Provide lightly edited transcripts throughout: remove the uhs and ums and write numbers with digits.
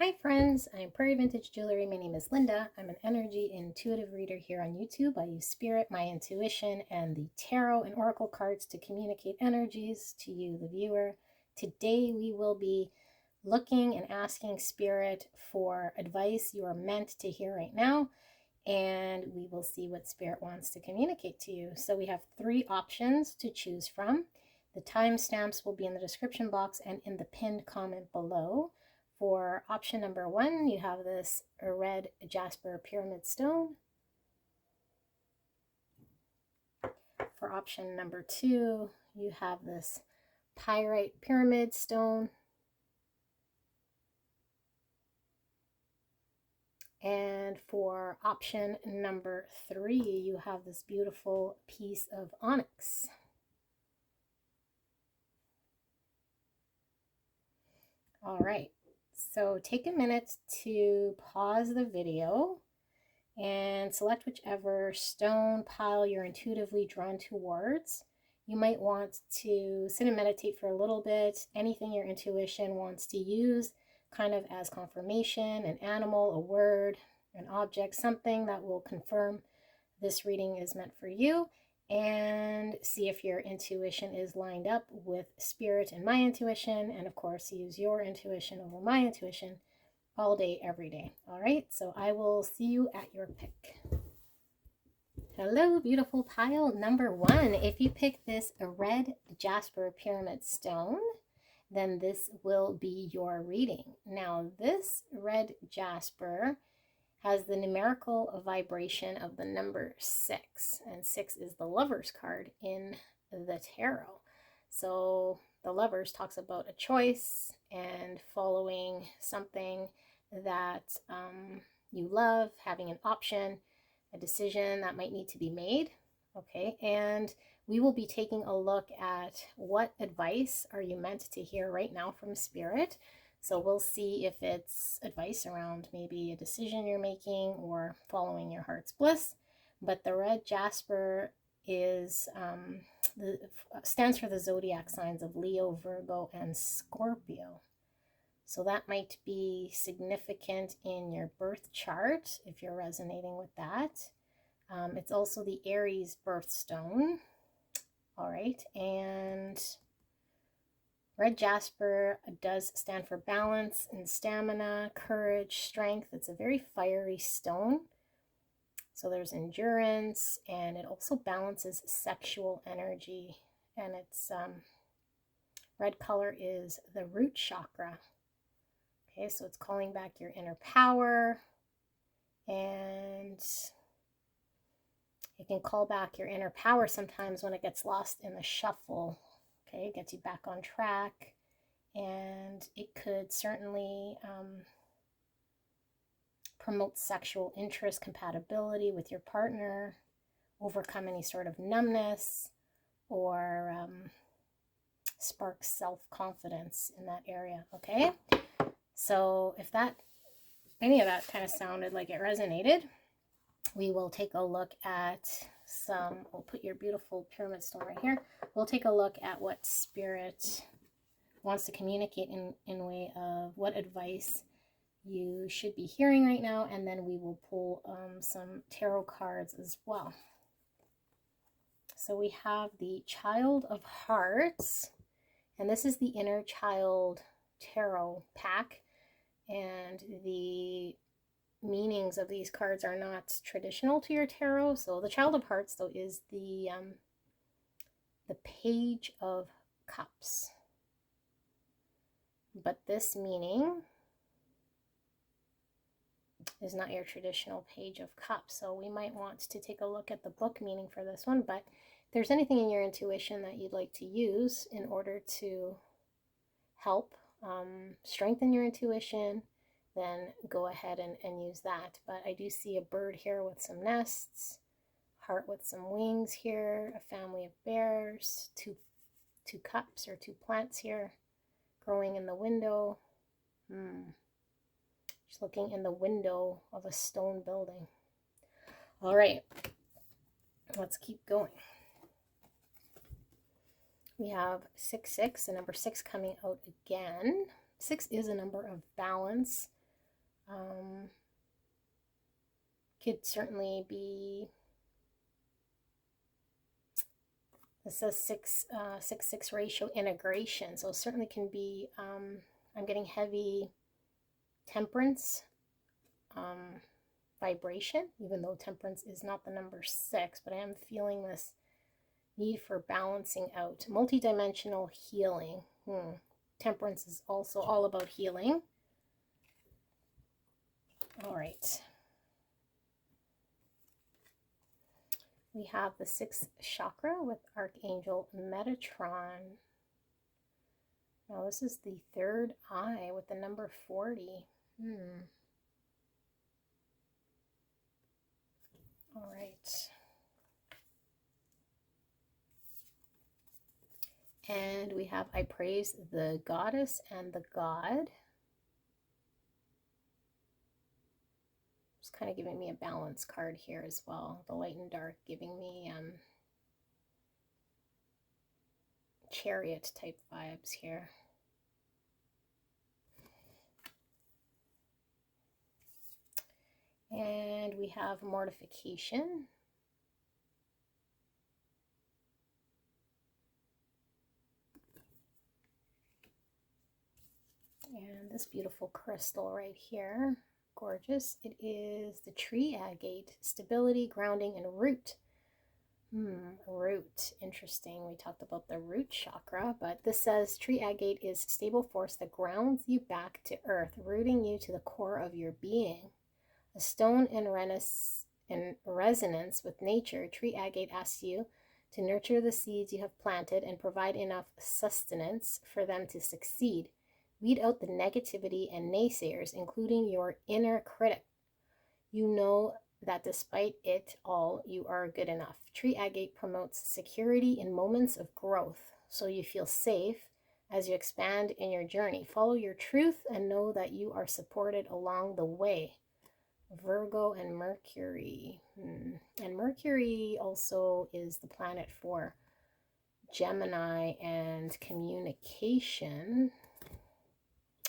Hi friends, I'm Prairie Vintage Jewelry. My name is Linda. I'm an energy intuitive reader here on YouTube. I use spirit, my intuition, and the tarot and oracle cards to communicate energies to you, the viewer. Today we will be looking and asking spirit for advice you are meant to hear right now, and we will see what spirit wants to communicate to you. So we have 3 options to choose from. The timestamps will be in the description box and in the pinned comment below. For option number 1, you have this red jasper pyramid stone. For option number 2, you have this pyrite pyramid stone. And for option number 3, you have this beautiful piece of onyx. All right, so take a minute to pause the video and select whichever stone pile you're intuitively drawn towards. You might want to sit and meditate for a little bit. Anything your intuition wants to use kind of as confirmation, an animal, a word, an object, something that will confirm this reading is meant for you, and see if your intuition is lined up with spirit and my intuition, and of course use your intuition over my intuition all day, every day. All right, so I will see you at your pick. Hello, beautiful pile number 1. If you pick this red jasper pyramid stone, then this will be your reading. Now, this red jasper has the numerical vibration of the number 6, and 6 is the Lovers card in the tarot. So the Lovers talks about a choice and following something that you love, having an option, a decision that might need to be made. Okay, and we will be taking a look at what advice are you meant to hear right now from Spirit. So we'll see if it's advice around maybe a decision you're making or following your heart's bliss. But the red jasper is stands for the zodiac signs of Leo, Virgo, and Scorpio. So that might be significant in your birth chart if you're resonating with that. It's also the Aries birthstone. All right, and red jasper does stand for balance and stamina, courage, strength. It's a very fiery stone. So there's endurance, and it also balances sexual energy. And its red color is the root chakra. Okay, so it's calling back your inner power, and it can call back your inner power sometimes when it gets lost in the shuffle. Okay, it gets you back on track, and it could certainly promote sexual interest, compatibility with your partner, overcome any sort of numbness, or spark self-confidence in that area. Okay, so if any of that kind of sounded like it resonated, we will take a look at we'll put your beautiful pyramid stone right here. We'll take a look at what Spirit wants to communicate in way of what advice you should be hearing right now, and then we will pull some tarot cards as well. So we have the Child of Hearts, and this is the Inner Child Tarot pack, and the meanings of these cards are not traditional to your tarot. So the Child of Hearts, though, is the Page of Cups. But this meaning is not your traditional Page of Cups. So we might want to take a look at the book meaning for this one. But if there's anything in your intuition that you'd like to use in order to help strengthen your intuition, then go ahead and use that. But I do see a bird here with some nests, heart with some wings here, a family of bears, two cups or 2 plants here growing in the window. Just looking in the window of a stone building. All right, let's keep going. We have 6, 6, the number 6 coming out again. 6 is a number of balance, Could certainly be, this says 6-6 ratio integration, so certainly can be, I'm getting heavy temperance vibration, even though temperance is not the number 6, but I am feeling this need for balancing out, multidimensional healing. Temperance is also all about healing. All right. We have the 6th chakra with Archangel Metatron. Now this is the 3rd eye with the number 40. All right. And we have I praise the goddess and the god. It's kind of giving me a balance card here as well. The light and dark giving me chariot type vibes here. And we have mortification. And this beautiful crystal right here, gorgeous. It is the tree agate, stability, grounding, and root. Root, interesting. We talked about the root chakra, but this says tree agate is stable force that grounds you back to earth, rooting you to the core of your being. A stone in resonance with nature, tree agate asks you to nurture the seeds you have planted and provide enough sustenance for them to succeed. Weed out the negativity and naysayers, including your inner critic. You know that despite it all, you are good enough. Tree agate promotes security in moments of growth, so you feel safe as you expand in your journey. Follow your truth and know that you are supported along the way. Virgo and Mercury. And Mercury also is the planet for Gemini and communication.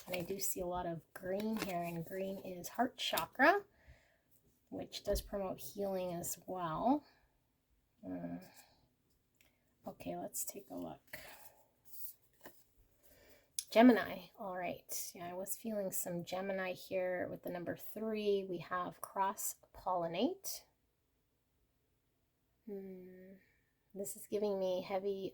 And I do see a lot of green here, and green is heart chakra, which does promote healing as well. Okay, let's take a look. Gemini, all right. Yeah, I was feeling some Gemini here with the number 3. We have cross-pollinate. This is giving me heavy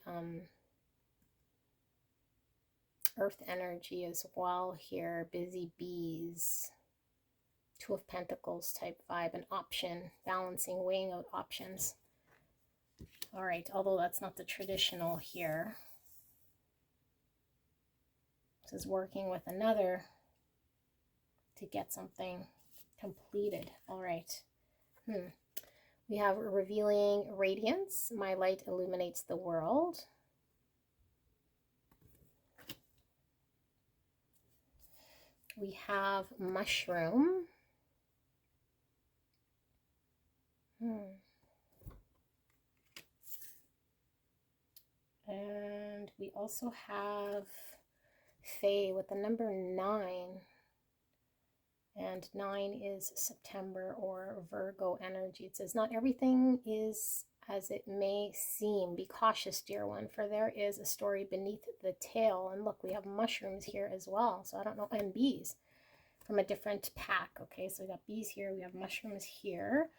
earth energy as well here. Busy bees. 2 of Pentacles type vibe, an option, balancing, weighing out options. All right, although that's not the traditional here. This is working with another to get something completed. All right. We have revealing radiance. My light illuminates the world. We have mushroom. And we also have Fae with the number 9. And 9 is September or Virgo energy. It says, not everything is as it may seem. Be cautious, dear one, for there is a story beneath the tail. And look, we have mushrooms here as well. So I don't know, and bees from a different pack. Okay, so we got bees here. We have mushrooms here.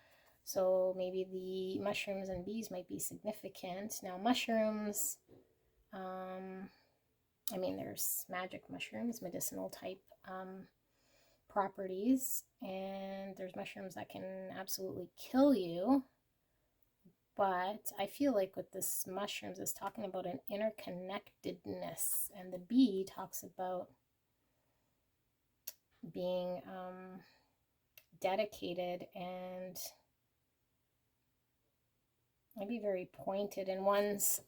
So maybe the mushrooms and bees might be significant. Now, mushrooms, I mean, there's magic mushrooms, medicinal type properties, and there's mushrooms that can absolutely kill you. But I feel like with this mushrooms is talking about an interconnectedness, and the bee talks about being dedicated and maybe very pointed in one's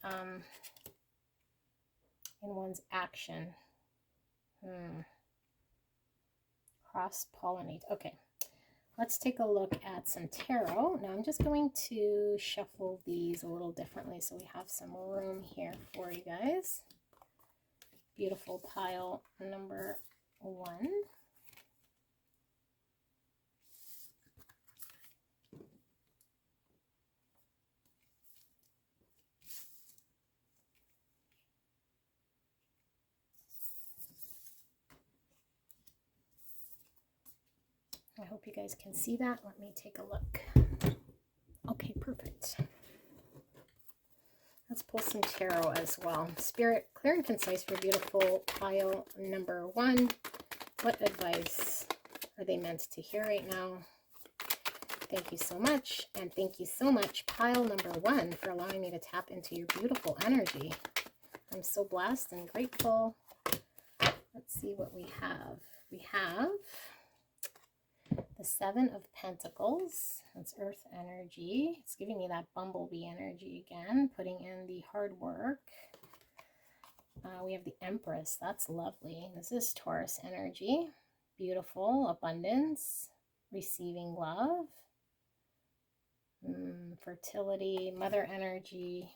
action. Cross-pollinate. Okay, let's take a look at some tarot. Now I'm just going to shuffle these a little differently so we have some room here for you guys. Beautiful pile number 1. I hope you guys can see that. Let me take a look. Okay, perfect. Let's pull some tarot as well. Spirit, clear and concise for beautiful pile number 1. What advice are they meant to hear right now? Thank you so much. And thank you so much, pile number 1, for allowing me to tap into your beautiful energy. I'm so blessed and grateful. Let's see what we have. We have the 7 of Pentacles. That's earth energy. It's giving me that bumblebee energy again, putting in the hard work. We have the Empress. That's lovely. This is Taurus energy. Beautiful, abundance, receiving love, fertility, mother energy,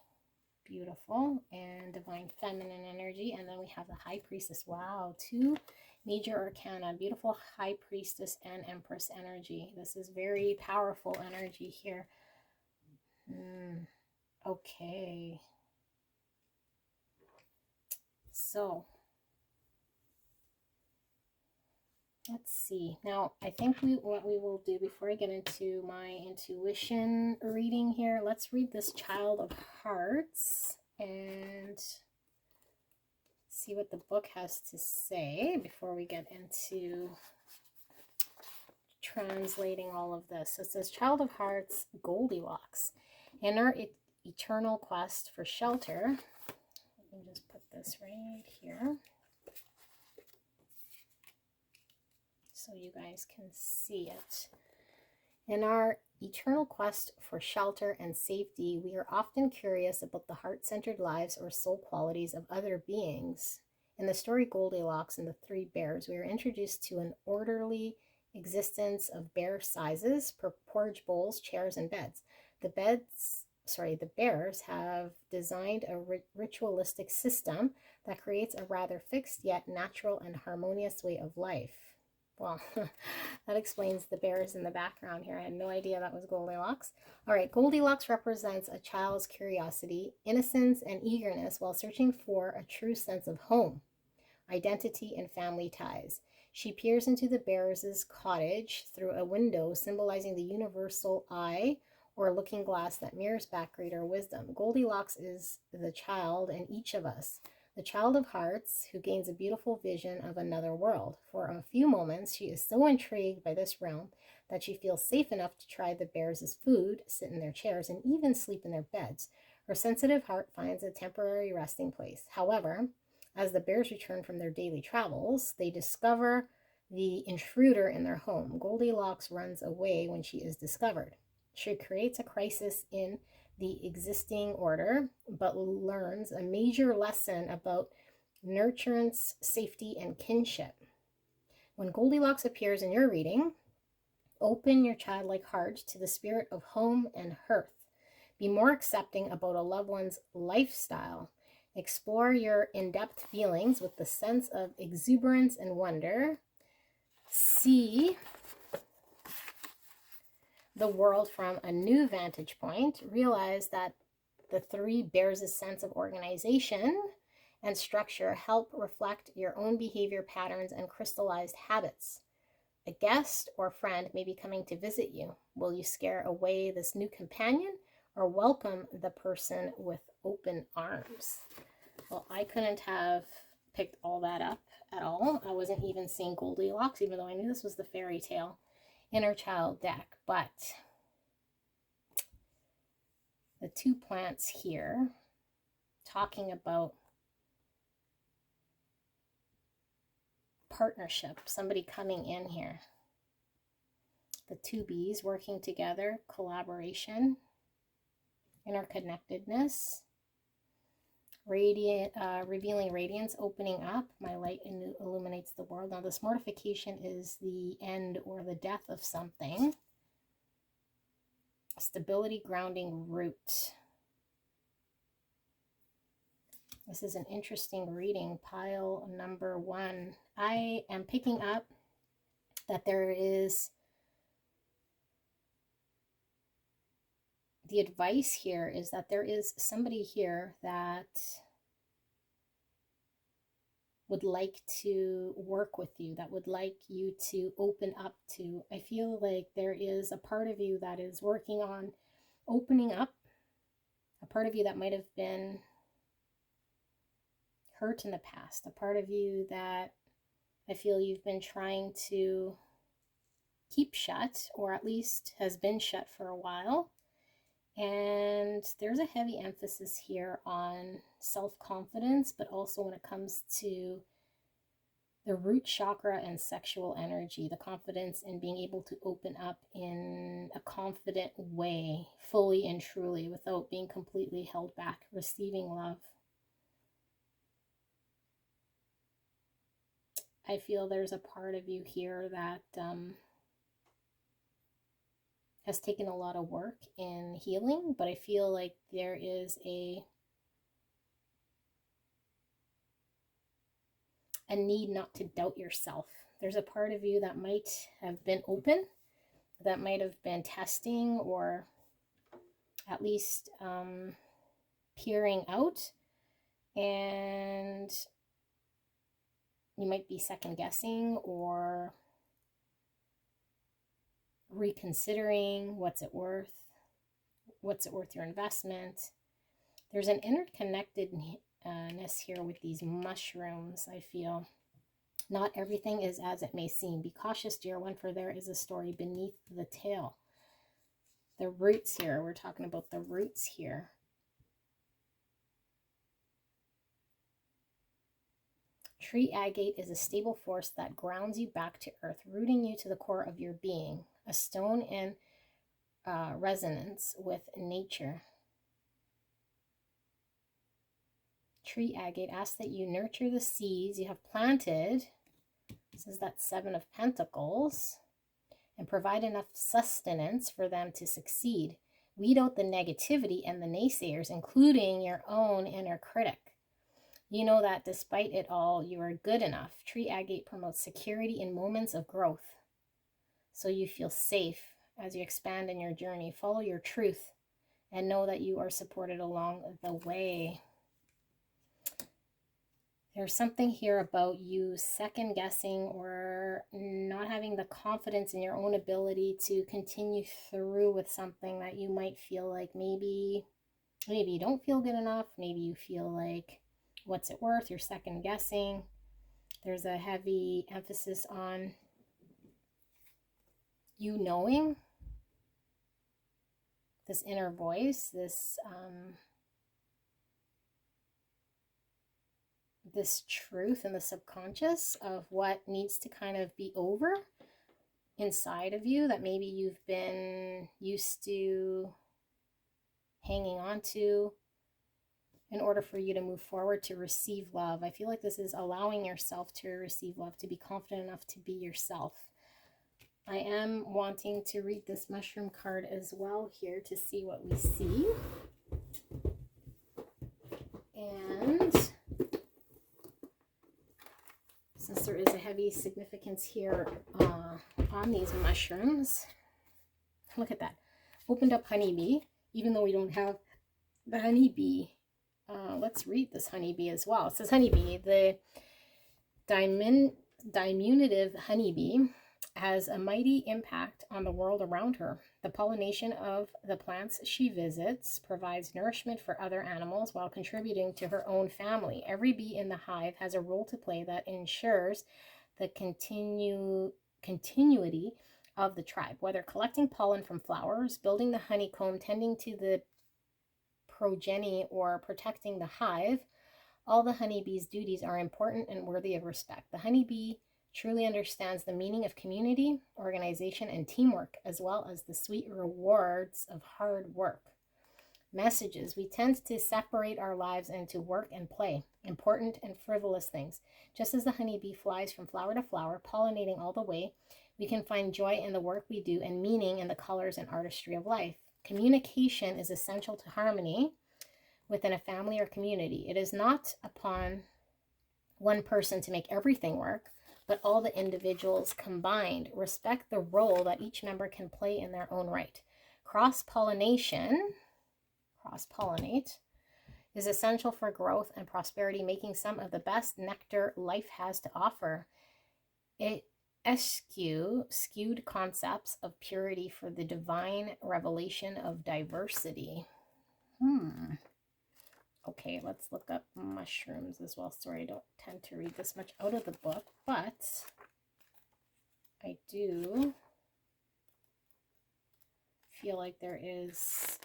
beautiful, and divine feminine energy. And then we have the High Priestess. Wow, 2 major arcana, beautiful High Priestess and Empress energy. This is very powerful energy here. Okay. So, let's see. Now, I think what we will do before I get into my intuition reading here, let's read this Child of Hearts and see what the book has to say before we get into translating all of this. So it says, Child of Hearts, Goldilocks. In our eternal quest for shelter, let me just put this right here so you guys can see it. In our eternal quest for shelter and safety, we are often curious about the heart-centered lives or soul qualities of other beings. In the story Goldilocks and the 3 Bears, we are introduced to an orderly existence of bear sizes, porridge bowls, chairs, and beds. The bears have designed a ritualistic system that creates a rather fixed yet natural and harmonious way of life. Well, that explains the bears in the background here. I had no idea that was Goldilocks. All right, Goldilocks represents a child's curiosity, innocence, and eagerness while searching for a true sense of home, identity, and family ties. She peers into the bears' cottage through a window, symbolizing the universal eye or looking glass that mirrors back greater wisdom. Goldilocks is the child in each of us, the child of hearts who gains a beautiful vision of another world. For a few moments, she is so intrigued by this realm that she feels safe enough to try the bears' food, sit in their chairs, and even sleep in their beds. Her sensitive heart finds a temporary resting place. However, as the bears return from their daily travels, they discover the intruder in their home. Goldilocks runs away when she is discovered. She creates a crisis in the existing order, but learns a major lesson about nurturance, safety, and kinship. When Goldilocks appears in your reading, open your childlike heart to the spirit of home and hearth. Be more accepting about a loved one's lifestyle. Explore your in-depth feelings with the sense of exuberance and wonder. See the world from a new vantage point. Realize that the 3 Bears' sense of organization and structure help reflect your own behavior patterns and crystallized habits. A guest or friend may be coming to visit you. Will you scare away this new companion or welcome the person with open arms? Well, I couldn't have picked all that up at all. I wasn't even seeing Goldilocks, even though I knew this was the fairy tale inner child deck. But the 2 plants here talking about partnership, somebody coming in here. The 2 bees working together, collaboration, interconnectedness, radiant, revealing radiance, opening up. My light illuminates the world. Now this mortification is the end or the death of something. Stability, grounding, root. This is an interesting reading, pile number 1. I am picking up that there is, the advice here is that there is somebody here that would like to work with you, that would like you to open up to. I feel like there is a part of you that is working on opening up, a part of you that might have been hurt in the past, a part of you that I feel you've been trying to keep shut, or at least has been shut for a while. And there's a heavy emphasis here on self-confidence, but also when it comes to the root chakra and sexual energy, the confidence in being able to open up in a confident way, fully and truly, without being completely held back, receiving love. I feel there's a part of you here that has taken a lot of work in healing, but I feel like there is a need not to doubt yourself. There's a part of you that might have been open, that might have been testing, or at least peering out, and you might be second guessing or reconsidering what's it worth your investment. There's an interconnectedness here with these mushrooms, I feel. Not everything is as it may seem. Be cautious, dear one, for there is a story beneath the tail. The roots here, we're talking about the roots here. Tree agate is a stable force that grounds you back to earth, rooting you to the core of your being. A stone in resonance with nature. Tree agate asks that you nurture the seeds you have planted. This is that Seven of Pentacles. And provide enough sustenance for them to succeed. Weed out the negativity and the naysayers, including your own inner critic. You know that despite it all, you are good enough. Tree agate promotes security in moments of growth, so you feel safe as you expand in your journey. Follow your truth and know that you are supported along the way. There's something here about you second guessing or not having the confidence in your own ability to continue through with something that you might feel like maybe you don't feel good enough. Maybe you feel like, what's it worth? You're second guessing. There's a heavy emphasis on you knowing this inner voice, this truth in the subconscious of what needs to kind of be over inside of you, that maybe you've been used to hanging on to in order for you to move forward, to receive love. I feel like this is allowing yourself to receive love, to be confident enough to be yourself. I am wanting to read this mushroom card as well here to see what we see. And since there is a heavy significance here on these mushrooms, look at that. Opened up honeybee, even though we don't have the honeybee. Let's read this honeybee as well. It says honeybee, the diminutive honeybee, has a mighty impact on the world around her. The pollination of the plants she visits provides nourishment for other animals while contributing to her own family. Every bee in the hive has a role to play that ensures the continuity of the tribe, whether collecting pollen from flowers, building the honeycomb, tending to the progeny, or protecting the hive. All the honeybee's duties are important and worthy of respect. The honeybee truly understands the meaning of community, organization, and teamwork, as well as the sweet rewards of hard work. Messages. We tend to separate our lives into work and play, important and frivolous things. Just as the honeybee flies from flower to flower, pollinating all the way, we can find joy in the work we do and meaning in the colors and artistry of life. Communication is essential to harmony within a family or community. It is not upon one person to make everything work, but all the individuals combined. Respect the role that each member can play in their own right. Cross-pollinate, is essential for growth and prosperity, making some of the best nectar life has to offer. It skewed concepts of purity for the divine revelation of diversity. Okay, let's look up mushrooms as well. Sorry, I don't tend to read this much out of the book, but I do feel like there is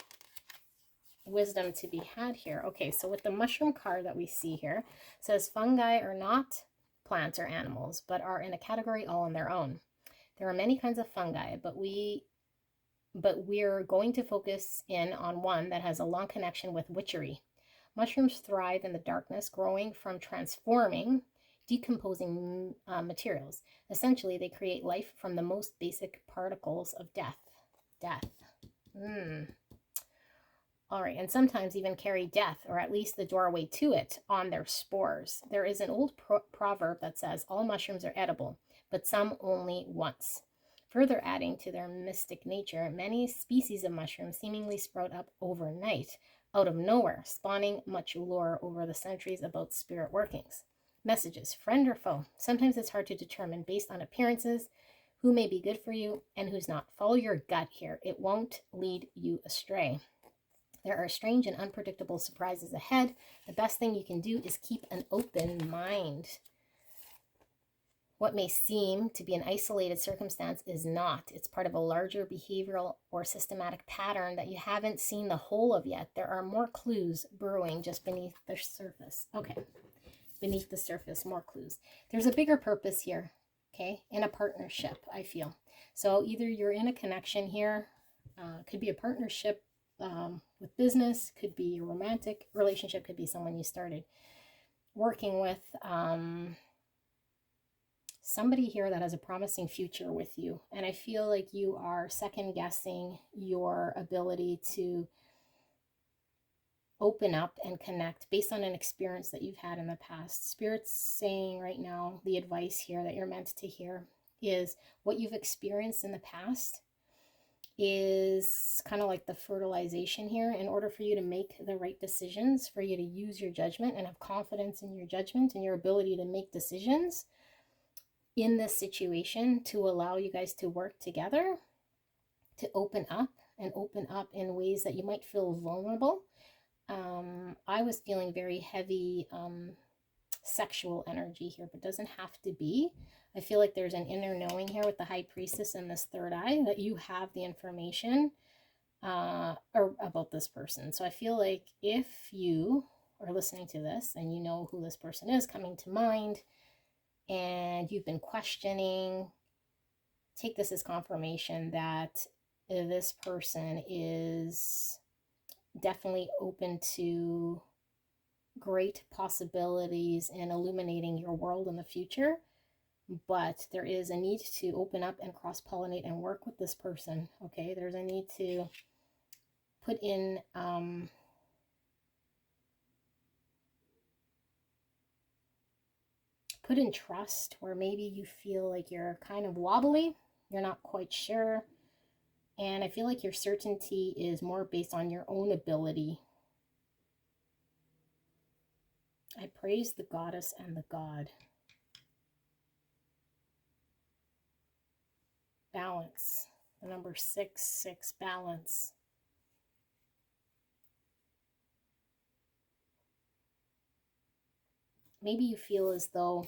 wisdom to be had here. Okay, so with the mushroom card that we see here, it says fungi are not plants or animals, but are in a category all on their own. There are many kinds of fungi, but we're going to focus in on one that has a long connection with witchery. Mushrooms thrive in the darkness, growing from transforming, decomposing materials. Essentially, they create life from the most basic particles of death. All right, and sometimes even carry death, or at least the doorway to it, on their spores. There is an old proverb that says, all mushrooms are edible, but some only once. Further adding to their mystic nature, many species of mushrooms seemingly sprout up overnight, out of nowhere, spawning much lore over the centuries about spirit workings. Messages, friend or foe. Sometimes it's hard to determine based on appearances who may be good for you and who's not. Follow your gut here. It won't lead you astray. There are strange and unpredictable surprises ahead. The best thing you can do is keep an open mind. What may seem to be an isolated circumstance is not. It's part of a larger behavioral or systematic pattern that you haven't seen the whole of yet. There are more clues brewing just beneath the surface. Okay, beneath the surface, more clues. There's a bigger purpose here, okay, in a partnership, I feel. So either you're in a connection here, could be a partnership with business, could be a romantic relationship, could be someone you started working with, somebody here that has a promising future with you. And I feel like you are second guessing your ability to open up and connect based on an experience that you've had in the past. Spirit's saying right now, the advice here that you're meant to hear is what you've experienced in the past is kind of like the fertilization here. In order for you to make the right decisions, for you to use your judgment and have confidence in your judgment and your ability to make decisions in this situation, to allow you guys to work together, to open up in ways that you might feel vulnerable. I was feeling very heavy sexual energy here, but doesn't have to be. I feel like there's an inner knowing here with the High Priestess and this third eye that you have the information or about this person. So I feel like if you are listening to this and you know who this person is coming to mind and you've been questioning, take this as confirmation that this person is definitely open to great possibilities in illuminating your world in the future. But there is a need to open up and cross-pollinate and work with this person, okay? There's a need to put in trust, where maybe you feel like you're kind of wobbly, you're not quite sure, and I feel like your certainty is more based on your own ability. I praise the goddess and the god. Balance. The number 6, balance. Maybe you feel as though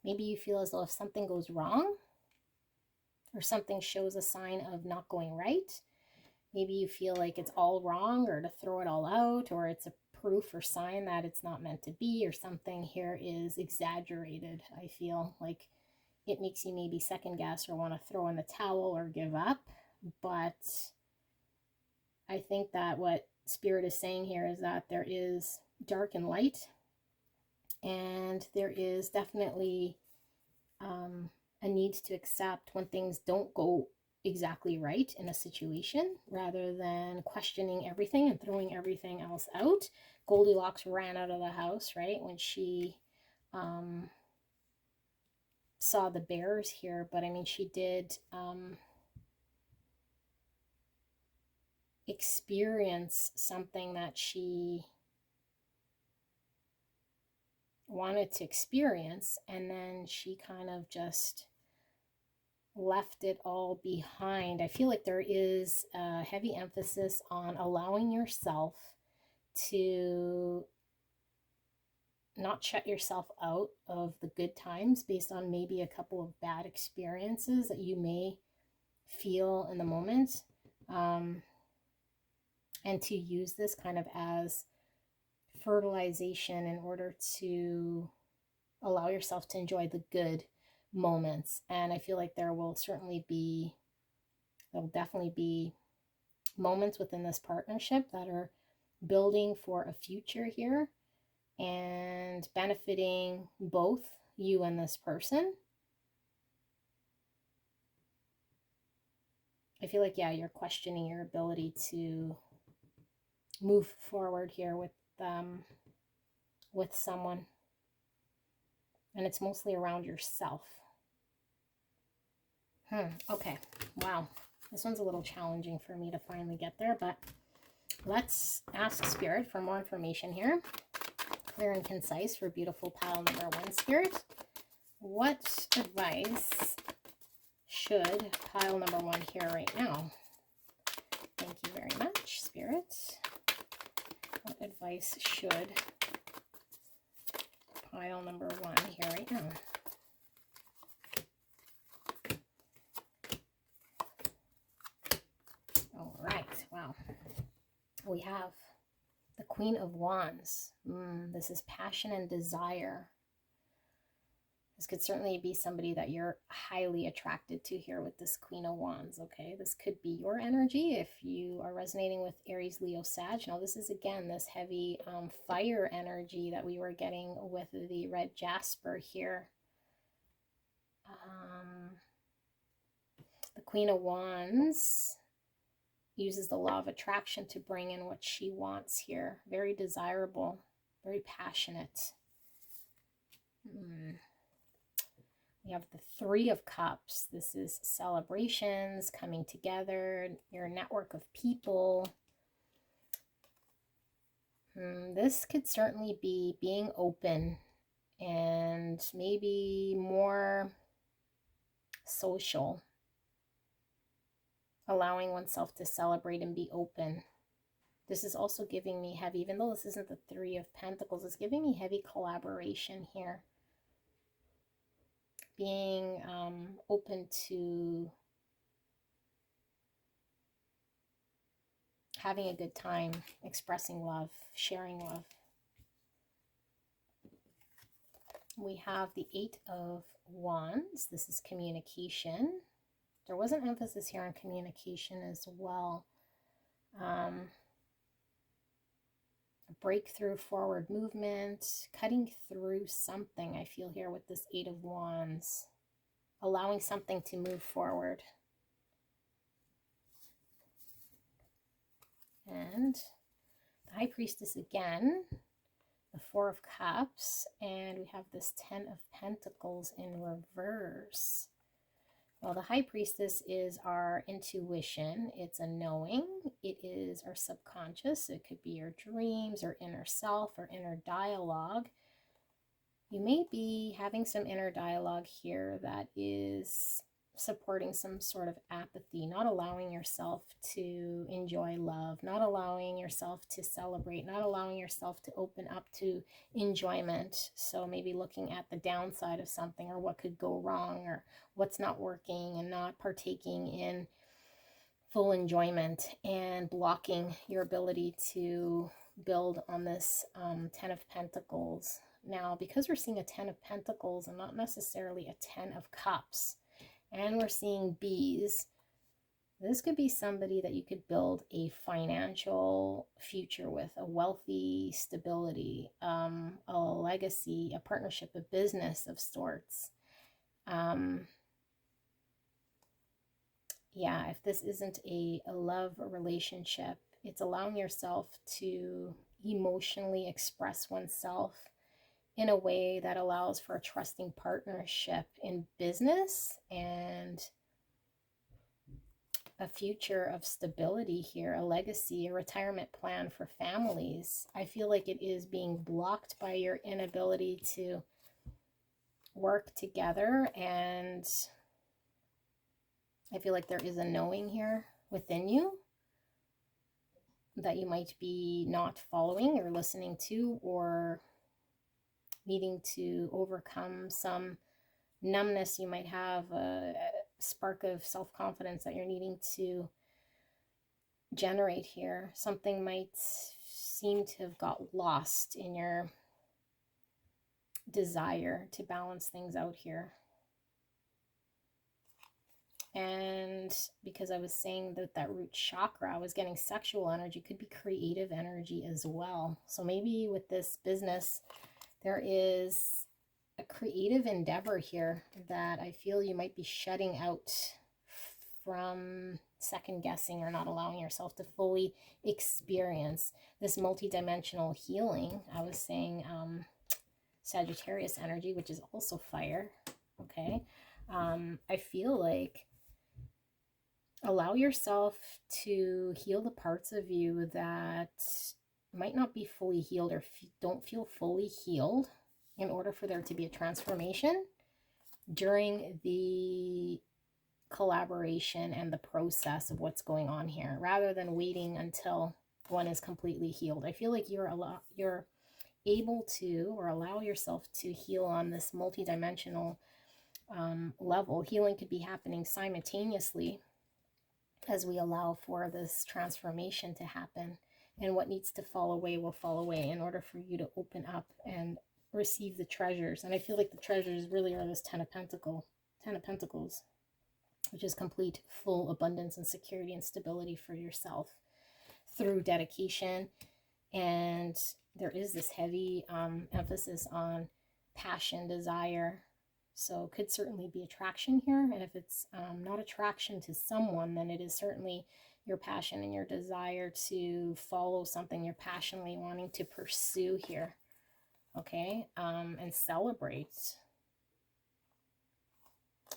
if something goes wrong or something shows a sign of not going right, maybe you feel like it's all wrong, or to throw it all out, or it's a proof or sign that it's not meant to be, or something here is exaggerated. I feel like it makes you maybe second guess or want to throw in the towel or give up. But I think that what Spirit is saying here is that there is dark and light, and there is definitely a need to accept when things don't go exactly right in a situation, rather than questioning everything and throwing everything else out. Goldilocks ran out of the house, right, when she saw the bears here, but I mean, she did experience something that she wanted to experience, and then she kind of just left it all behind. I feel like there is a heavy emphasis on allowing yourself to not shut yourself out of the good times based on maybe a couple of bad experiences that you may feel in the moment, and to use this kind of as fertilization in order to allow yourself to enjoy the good moments. And I feel like there will definitely be moments within this partnership that are building for a future here and benefiting both you and this person. I feel like, yeah, you're questioning your ability to move forward here with someone, and it's mostly around yourself. Okay, wow, this one's a little challenging for me to finally get there, but let's ask Spirit for more information here. Clear and concise for beautiful pile number 1, Spirit. What advice should pile number 1 hear right now? Thank you very much, Spirit. What advice should pile number 1 hear right now? All right, wow. We have the Queen of Wands. This is passion and desire. This could certainly be somebody that you're highly attracted to here with this Queen of Wands, okay? This could be your energy if you are resonating with Aries, Leo, Sag. Now, this is, again, this heavy fire energy that we were getting with the red jasper here. The Queen of Wands uses the law of attraction to bring in what she wants here. Very desirable, very passionate. We have the 3 of Cups. This is celebrations, coming together, your network of people. This could certainly be being open and maybe more social, allowing oneself to celebrate and be open. This is also giving me heavy, even though this isn't the 3 of Pentacles, it's giving me heavy collaboration here. Being open to having a good time, expressing love, sharing love. We have the 8 of Wands. This is communication. There was an emphasis here on communication as well. A breakthrough, forward movement, cutting through something, I feel here with this 8 of Wands. Allowing something to move forward. And the High Priestess again, the 4 of Cups, and we have this 10 of Pentacles in reverse. Well, the High Priestess is our intuition. It's a knowing. It is our subconscious. It could be your dreams or inner self or inner dialogue. You may be having some inner dialogue here that is supporting some sort of apathy, not allowing yourself to enjoy love, not allowing yourself to celebrate, not allowing yourself to open up to enjoyment. So maybe looking at the downside of something or what could go wrong or what's not working and not partaking in full enjoyment and blocking your ability to build on this 10 of Pentacles. Now, because we're seeing a 10 of Pentacles and not necessarily a 10 of Cups, and we're seeing bees, this could be somebody that you could build a financial future with, a wealthy stability, a legacy, a partnership, a business of sorts. Yeah, if this isn't a love relationship, it's allowing yourself to emotionally express oneself in a way that allows for a trusting partnership in business and a future of stability here, a legacy, a retirement plan for families. I feel like it is being blocked by your inability to work together, and I feel like there is a knowing here within you that you might be not following or listening to, or needing to overcome some numbness. You might have a spark of self-confidence that you're needing to generate here. Something might seem to have got lost in your desire to balance things out here. And because I was saying that root chakra, I was getting sexual energy, could be creative energy as well. So maybe with this business, there is a creative endeavor here that I feel you might be shutting out from second guessing or not allowing yourself to fully experience this multidimensional healing. I was saying Sagittarius energy, which is also fire. Okay. I feel like allow yourself to heal the parts of you that might not be fully healed or don't feel fully healed, in order for there to be a transformation during the collaboration and the process of what's going on here, rather than waiting until one is completely healed. I feel like you're able to, or allow yourself to heal on this multidimensional level. Healing could be happening simultaneously as we allow for this transformation to happen, and what needs to fall away will fall away in order for you to open up and receive the treasures. And I feel like the treasures really are this Ten of Pentacles, which is complete, full abundance and security and stability for yourself through dedication. And there is this heavy emphasis on passion, desire. So could certainly be attraction here. And if it's not attraction to someone, then it is certainly your passion and your desire to follow something you're passionately wanting to pursue here. Okay, and celebrate.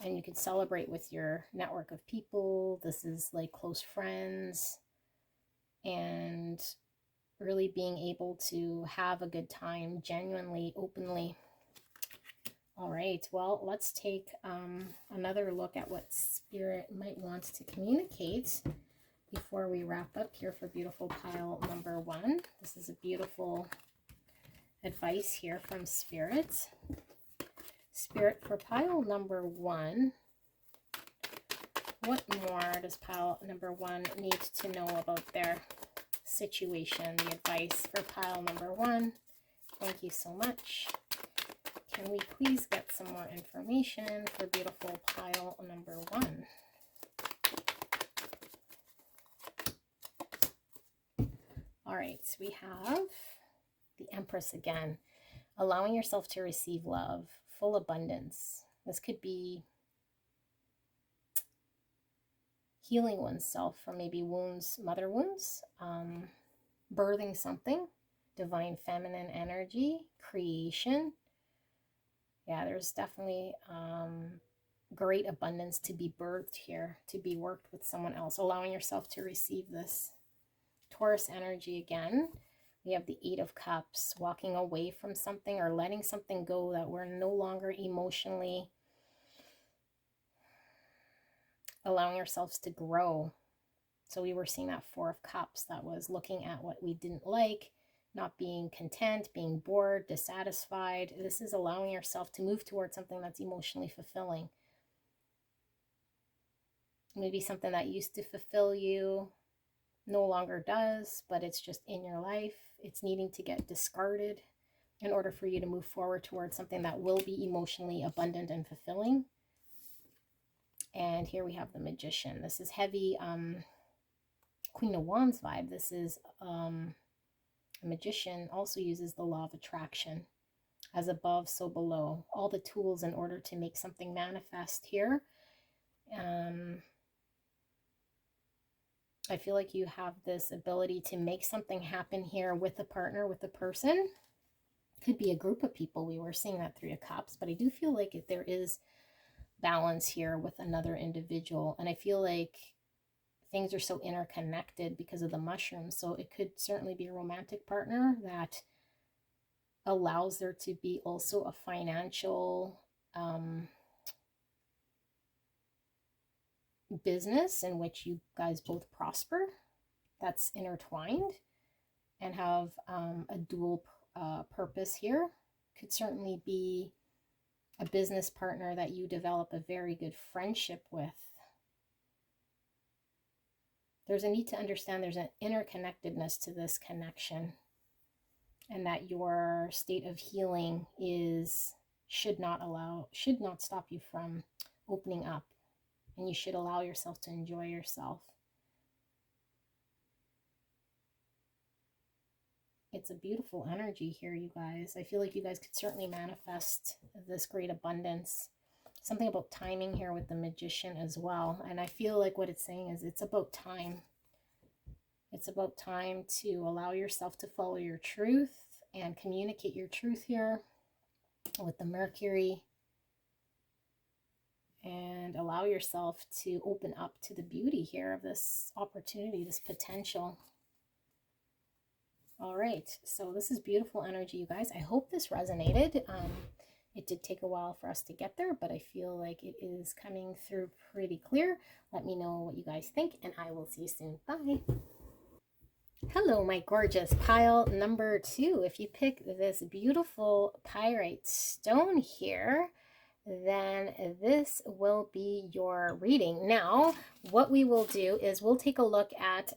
And you can celebrate with your network of people. This is like close friends, and really being able to have a good time, genuinely, openly. All right, well, let's take another look at what Spirit might want to communicate before we wrap up here for beautiful pile number 1. This is a beautiful advice here from Spirit. Spirit, for pile number 1, what more does pile number 1 need to know about their situation? The advice for pile number 1. Thank you so much. Can we please get some more information for beautiful pile number 1? All right, so we have the Empress again. Allowing yourself to receive love, full abundance. This could be healing oneself from maybe wounds, mother wounds, birthing something, divine feminine energy, creation. Yeah, there's definitely great abundance to be birthed here, to be worked with someone else, allowing yourself to receive this. Taurus energy again. We have the 8 of Cups, walking away from something or letting something go that we're no longer emotionally allowing ourselves to grow. So we were seeing that 4 of Cups, that was looking at what we didn't like, not being content, being bored, dissatisfied. This is allowing yourself to move towards something that's emotionally fulfilling. Maybe something that used to fulfill you no longer does, but it's just in your life. It's needing to get discarded in order for you to move forward towards something that will be emotionally abundant and fulfilling. And here we have the Magician. This is heavy Queen of Wands vibe. This is a magician also uses the law of attraction. As above, so below. All the tools in order to make something manifest here. I feel like you have this ability to make something happen here with a partner, with a person. Could be a group of people. We were seeing that Three of Cups, but I do feel like if there is balance here with another individual, and I feel like things are so interconnected because of the mushrooms. So it could certainly be a romantic partner that allows there to be also a financial business in which you guys both prosper, that's intertwined and have a dual purpose here. Could certainly be a business partner that you develop a very good friendship with. There's a need to understand there's an interconnectedness to this connection, and that your state of healing should not stop you from opening up, and you should allow yourself to enjoy yourself. It's a beautiful energy here, you guys. I feel like you guys could certainly manifest this great abundance. Something about timing here with the Magician as well. And I feel like what it's saying is it's about time. It's about time to allow yourself to follow your truth and communicate your truth here with the Mercury. And allow yourself to open up to the beauty here of this opportunity, this potential. All right, so this is beautiful energy, you guys. I hope this resonated. It did take a while for us to get there, but I feel like it is coming through pretty clear. Let me know what you guys think, and I will see you soon. Bye. Hello, my gorgeous pile number 2. If you pick this beautiful pyrite stone here, then this will be your reading. Now, what we will do is we'll take a look at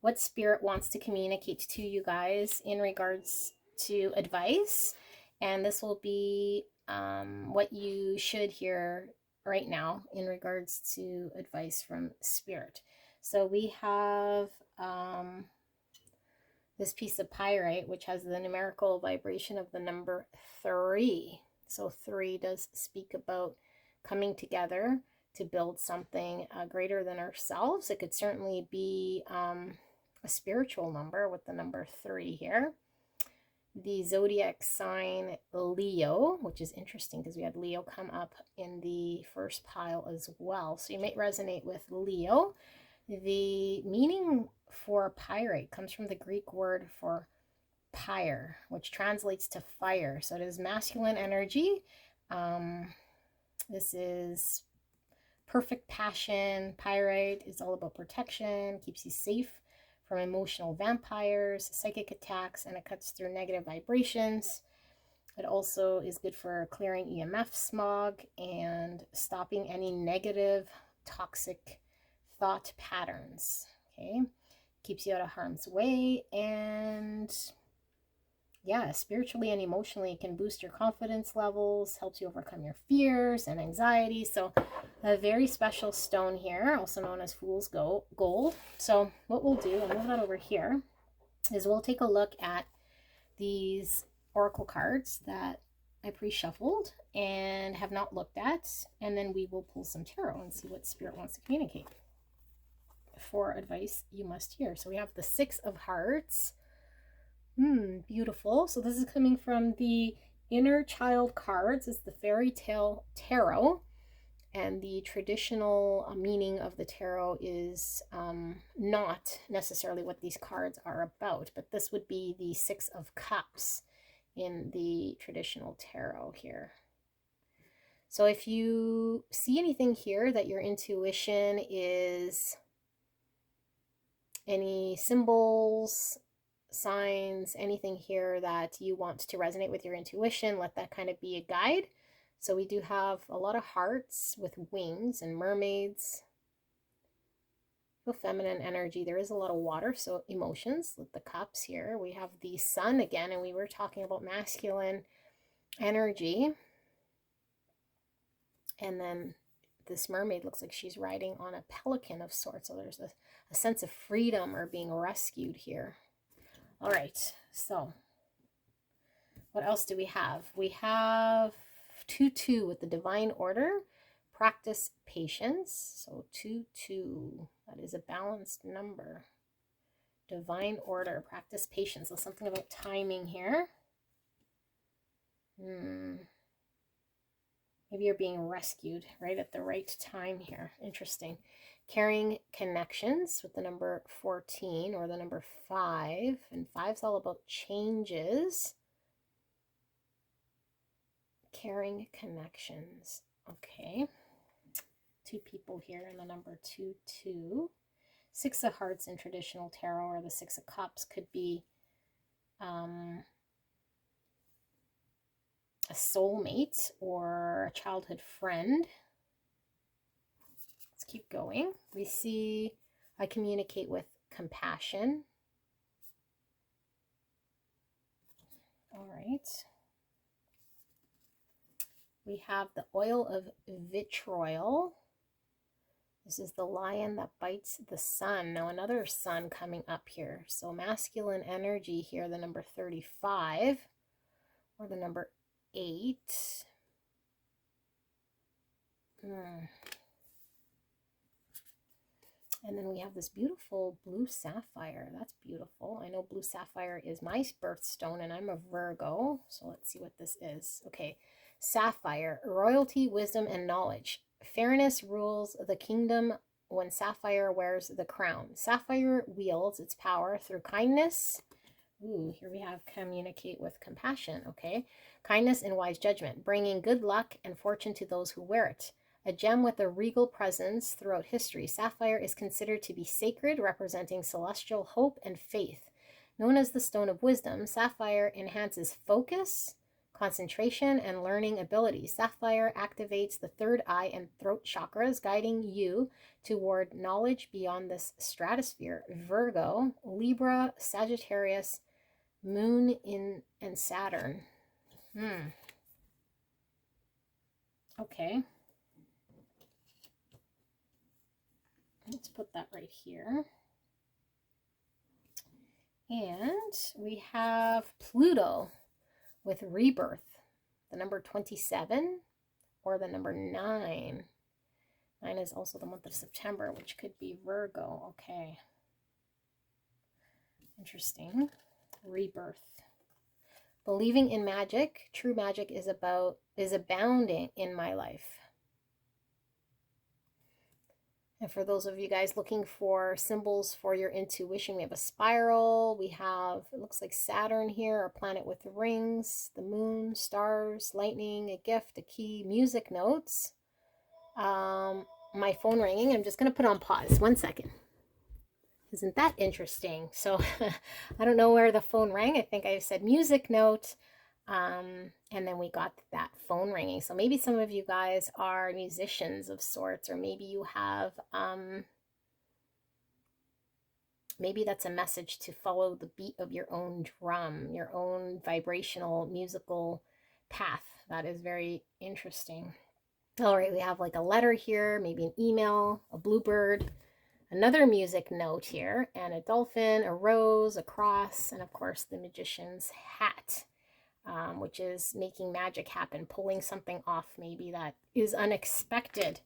what Spirit wants to communicate to you guys in regards to advice. And this will be what you should hear right now in regards to advice from Spirit. So we have this piece of pyrite, which has the numerical vibration of the number 3. So 3 does speak about coming together to build something greater than ourselves. It could certainly be a spiritual number with the number 3 here. The zodiac sign Leo, which is interesting because we had Leo come up in the first pile as well. So you might resonate with Leo. The meaning for pyrite comes from the Greek word for pyre, which translates to fire. So it is masculine energy. This is perfect passion. Pyrite is all about protection, keeps you safe from emotional vampires, psychic attacks, and it cuts through negative vibrations. It also is good for clearing EMF smog and stopping any negative, toxic thought patterns. Okay, keeps you out of harm's way, and yeah, spiritually and emotionally, it can boost your confidence levels, helps you overcome your fears and anxiety. So a very special stone here, also known as Fool's Gold. So what we'll do, I'll move that over here, is we'll take a look at these oracle cards that I pre-shuffled and have not looked at, and then we will pull some tarot and see what Spirit wants to communicate. For advice you must hear. So we have the 6 of Hearts. Beautiful. So this is coming from the Inner Child cards. It's the Fairy Tale Tarot, and the traditional meaning of the tarot is not necessarily what these cards are about, but this would be the 6 of Cups in the traditional tarot here. So if you see anything here that your intuition is any symbols, signs, anything here that you want to resonate with your intuition, let that kind of be a guide. So we do have a lot of hearts with wings and mermaids. Feel feminine energy. There is a lot of water, so emotions with the cups here. We have the sun again, and we were talking about masculine energy. And then this mermaid looks like she's riding on a pelican of sorts. So there's a sense of freedom or being rescued here. All right, so what else do we have? We have 2-2 with the divine order. Practice patience. So 2-2. That is a balanced number. Divine order. Practice patience. So something about timing here. Maybe you're being rescued right at the right time here. Interesting. Carrying connections with the number 14 or the number 5. And 5's all about changes. Carrying connections. Okay. 2 people here in the number 2, 2. 6 of Hearts in traditional tarot, or the 6 of Cups, could be a soulmate or a childhood friend. Let's keep going. We see I communicate with compassion. All right. We have the oil of vitriol. This is the lion that bites the sun. Now another sun coming up here. So masculine energy here, the number 35 or the number 8. And then we have this beautiful blue sapphire. That's beautiful. I know blue sapphire is my birthstone and I'm a Virgo. So let's see what this is. Okay. Sapphire, royalty, wisdom, and knowledge. Fairness rules the kingdom when sapphire wears the crown. Sapphire wields its power through kindness. Ooh, here we have communicate with compassion. Okay. Kindness and wise judgment, bringing good luck and fortune to those who wear it. A gem with a regal presence throughout history, sapphire is considered to be sacred, representing celestial hope and faith. Known as the stone of wisdom, sapphire enhances focus, concentration, and learning abilities. Sapphire activates the third eye and throat chakras, guiding you toward knowledge beyond this stratosphere. Virgo, Libra, Sagittarius, Moon and Saturn. Okay. Let's put that right here. And we have Pluto with rebirth, the number 27 or the number 9. 9 is also the month of September, which could be Virgo. Okay. Interesting. Rebirth. Believing in magic. True magic is abounding in my life. And for those of you guys looking for symbols for your intuition, we have a spiral. We have, it looks like Saturn here, a planet with rings, the moon, stars, lightning, a gift, a key, music notes. My phone ringing. I'm just going to put on pause. 1 second. Isn't that interesting? So I don't know where the phone rang. I think I said music note. And then we got that phone ringing. So maybe some of you guys are musicians of sorts, or maybe you have, maybe that's a message to follow the beat of your own drum, your own vibrational musical path. That is very interesting. All right, we have like a letter here, maybe an email, a bluebird, another music note here, and a dolphin, a rose, a cross, and of course the magician's hat. Which is making magic happen, pulling something off maybe that is unexpected.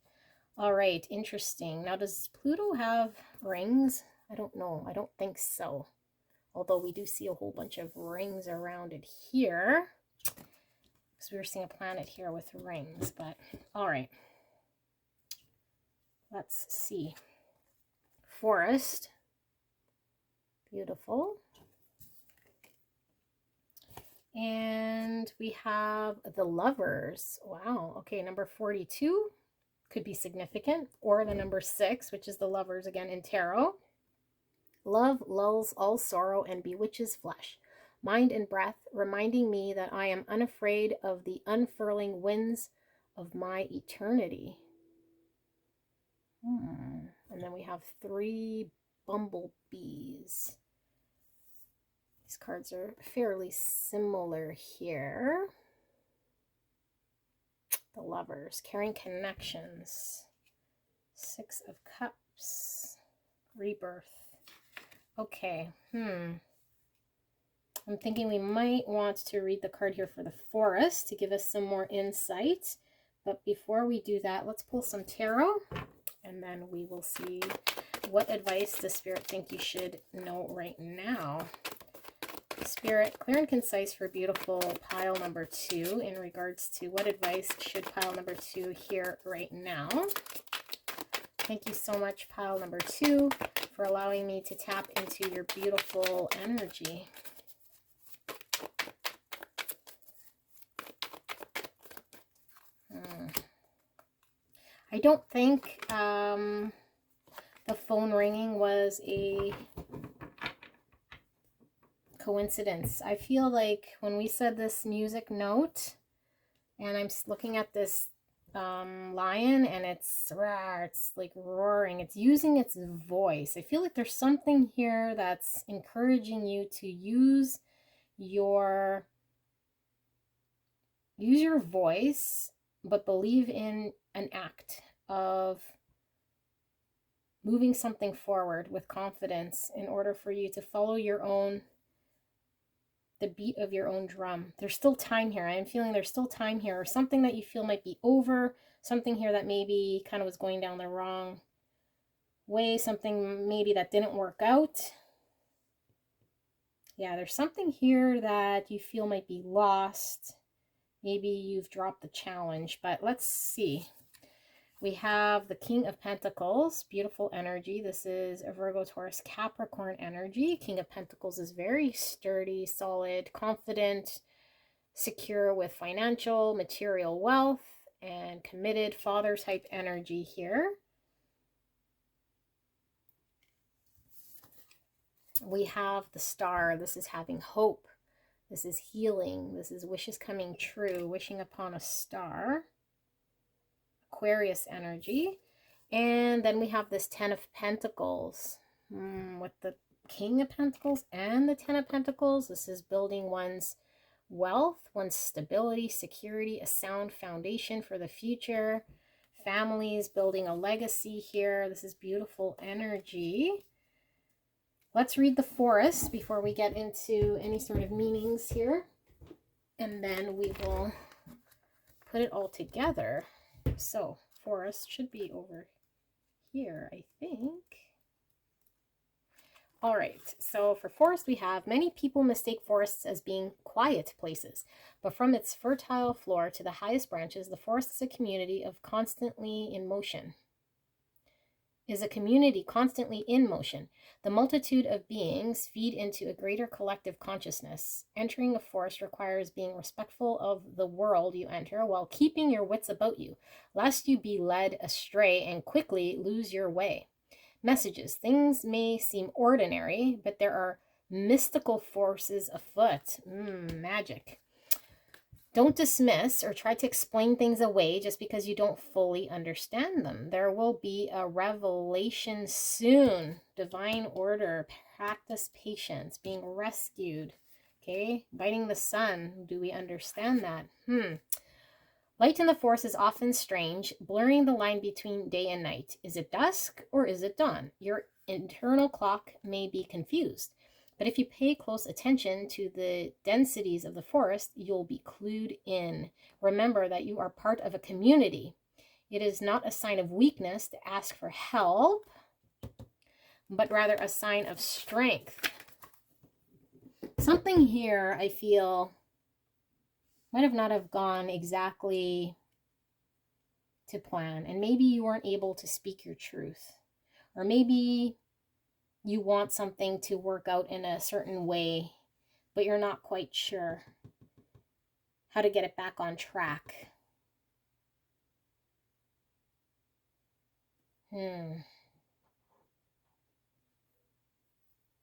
All right, interesting. Now, does Pluto have rings? I don't know. I don't think so. Although we do see a whole bunch of rings around it here. Because we were seeing a planet here with rings. But, all right. Let's see. Forest. Beautiful. And we have the Lovers. Wow. Okay, number 42 could be significant. Or the number 6, which is the Lovers again in tarot. Love lulls all sorrow and bewitches flesh, mind and breath, reminding me that I am unafraid of the unfurling winds of my eternity. And then we have 3 bumblebees. These cards are fairly similar here. The Lovers, carrying connections. 6 of Cups, rebirth. Okay, I'm thinking we might want to read the card here for the Forest to give us some more insight. But before we do that, let's pull some tarot, and then we will see what advice the Spirit think you should know right now Spirit, clear and concise for beautiful pile number 2 in regards to what advice should pile number 2 hear right now. Thank you so much, pile number 2, for allowing me to tap into your beautiful energy. I don't think the phone ringing was a coincidence. I feel like when we said this music note, and I'm looking at this lion, and it's like roaring, it's using its voice. I feel like there's something here that's encouraging you to use your voice, but believe in an act of moving something forward with confidence in order for you to follow the beat of your own drum. There's still time here. I am feeling there's still time here, or something that you feel might be over, something here that maybe kind of was going down the wrong way, something maybe that didn't work out. Yeah, there's something here that you feel might be lost. Maybe you've dropped the challenge, but let's see. We have the King of Pentacles, beautiful energy. This is a Virgo, Taurus, Capricorn energy. King of Pentacles is very sturdy, solid, confident, secure with financial, material wealth, and committed father type energy here. We have the Star. This is having hope. This is healing. This is wishes coming true, wishing upon a star. Aquarius energy. And then we have this Ten of Pentacles with the King of Pentacles and the Ten of Pentacles. This is building one's wealth, one's stability, security, a sound foundation for the future. Families, building a legacy here. This is beautiful energy. Let's read the Forest before we get into any sort of meanings here. And then we will put it all together. So, Forest should be over here, I think. All right, so for forest, we have many people mistake forests as being quiet places, but from its fertile floor to the highest branches, the forest is a community of constantly in motion. Is a community constantly in motion. The multitude of beings feed into a greater collective consciousness. Entering a forest requires being respectful of the world you enter while keeping your wits about you, lest you be led astray and quickly lose your way. Messages. Things may seem ordinary, but there are mystical forces afoot. Magic. Don't dismiss or try to explain things away just because you don't fully understand them. There will be a revelation soon. Divine order. Practice patience. Being rescued. Okay? Biting the sun. Do we understand that? Light in the forest is often strange, blurring the line between day and night. Is it dusk or is it dawn? Your internal clock may be confused. But if you pay close attention to the densities of the forest, you'll be clued in. Remember that you are part of a community. It is not a sign of weakness to ask for help, but rather a sign of strength. Something here, I feel, might not have gone exactly to plan. And maybe you weren't able to speak your truth. Or maybe you want something to work out in a certain way, but you're not quite sure how to get it back on track.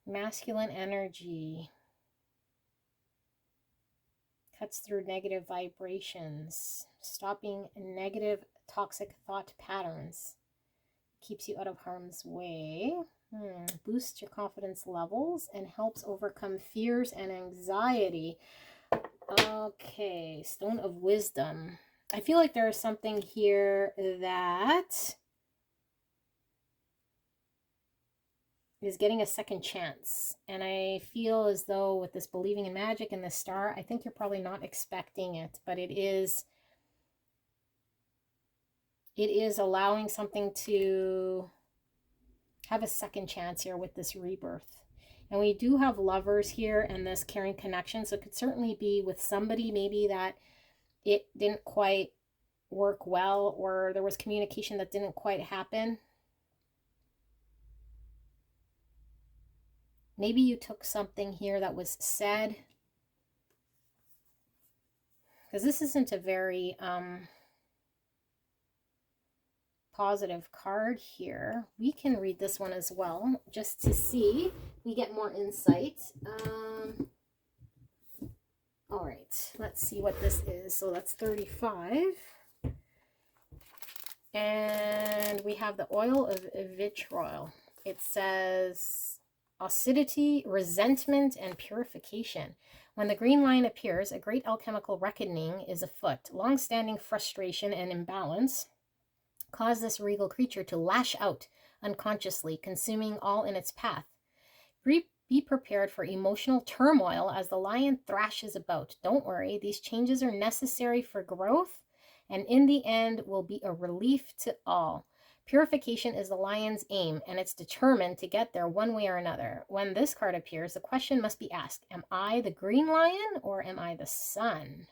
Masculine energy cuts through negative vibrations, stopping negative, toxic thought patterns, keeps you out of harm's way. Boosts your confidence levels and helps overcome fears and anxiety. Okay, Stone of Wisdom. I feel like there is something here that is getting a second chance. And I feel as though with this believing in magic and the star, I think you're probably not expecting it, but it is allowing something to have a second chance here with this rebirth. And we do have lovers here and this caring connection. So it could certainly be with somebody maybe that it didn't quite work well, or there was communication that didn't quite happen. Maybe you took something here that was said, because this isn't a very positive card here. We can read this one as well, just to see. We get more insight. All right, let's see what this is. So that's 35. And we have the oil of vitriol. It says acidity, resentment, and purification. When the green line appears, a great alchemical reckoning is afoot. Long-standing frustration and imbalance cause this regal creature to lash out unconsciously, consuming all in its path. Be prepared for emotional turmoil as the lion thrashes about. Don't worry, these changes are necessary for growth, and in the end will be a relief to all. Purification is the lion's aim, and it's determined to get there one way or another. When this card appears, the question must be asked, am I the green lion or am I the sun?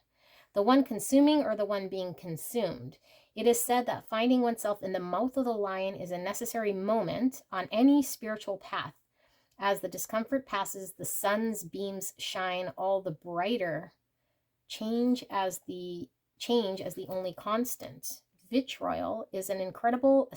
The one consuming or the one being consumed? It is said that finding oneself in the mouth of the lion is a necessary moment on any spiritual path. As the discomfort passes, the sun's beams shine all the brighter. Change as the only constant. Vitriol is an incredible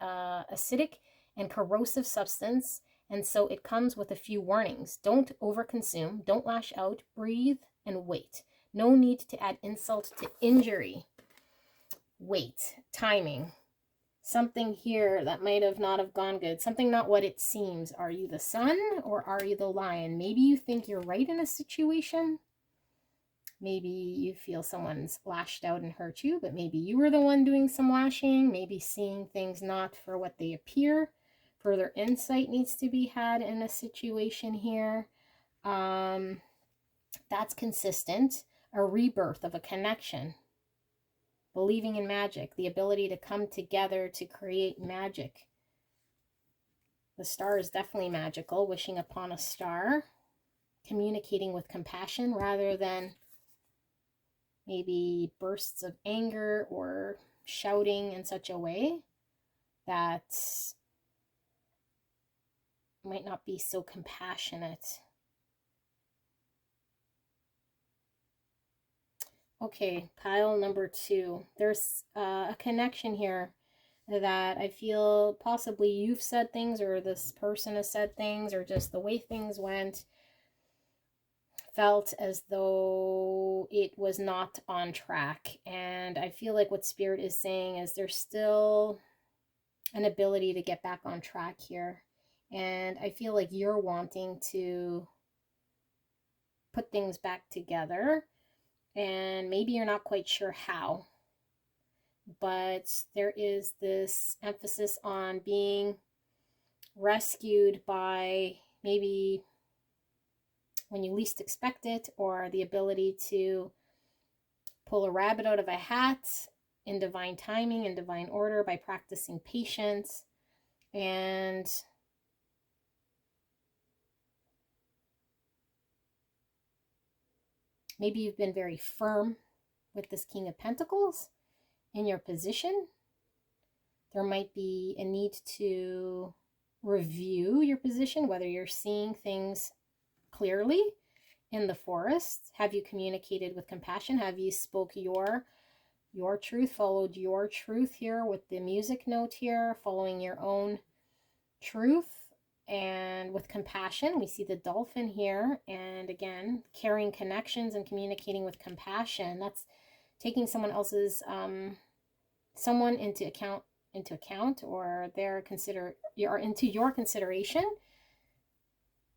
acidic and corrosive substance, and so it comes with a few warnings. Don't overconsume, don't lash out, breathe, and wait. No need to add insult to injury. Wait, timing. Something here that might have not have gone good. Something not what it seems. Are you the sun or are you the lion? Maybe you think you're right in a situation. Maybe you feel someone's lashed out and hurt you, but maybe you were the one doing some lashing. Maybe seeing things not for what they appear. Further insight needs to be had in a situation here. That's consistent. A rebirth of a connection. Believing in magic, the ability to come together to create magic. The star is definitely magical, wishing upon a star, communicating with compassion rather than maybe bursts of anger or shouting in such a way that might not be so compassionate. Okay, pile number 2. There's a connection here that I feel possibly you've said things, or this person has said things, or just the way things went felt as though it was not on track. And I feel like what Spirit is saying is there's still an ability to get back on track here. And I feel like you're wanting to put things back together, and maybe you're not quite sure how. But there is this emphasis on being rescued by maybe when you least expect it, or the ability to pull a rabbit out of a hat in divine timing and divine order by practicing patience. And maybe you've been very firm with this King of Pentacles in your position. There might be a need to review your position, whether you're seeing things clearly in the forest. Have you communicated with compassion? Have you spoke your truth, followed your truth here with the music note here, following your own truth and with compassion? We see the dolphin here, and again, carrying connections and communicating with compassion. That's taking someone else's someone into account, or into your consideration.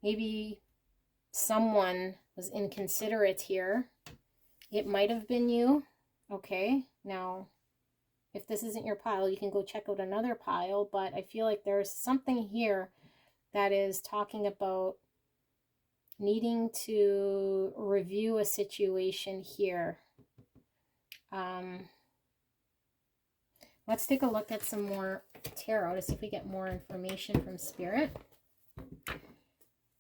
Maybe someone was inconsiderate here. It might have been you. Okay, now if this isn't your pile, you can go check out another pile, but I feel like there's something here that is talking about needing to review a situation here. Let's take a look at some more tarot to see if we get more information from Spirit.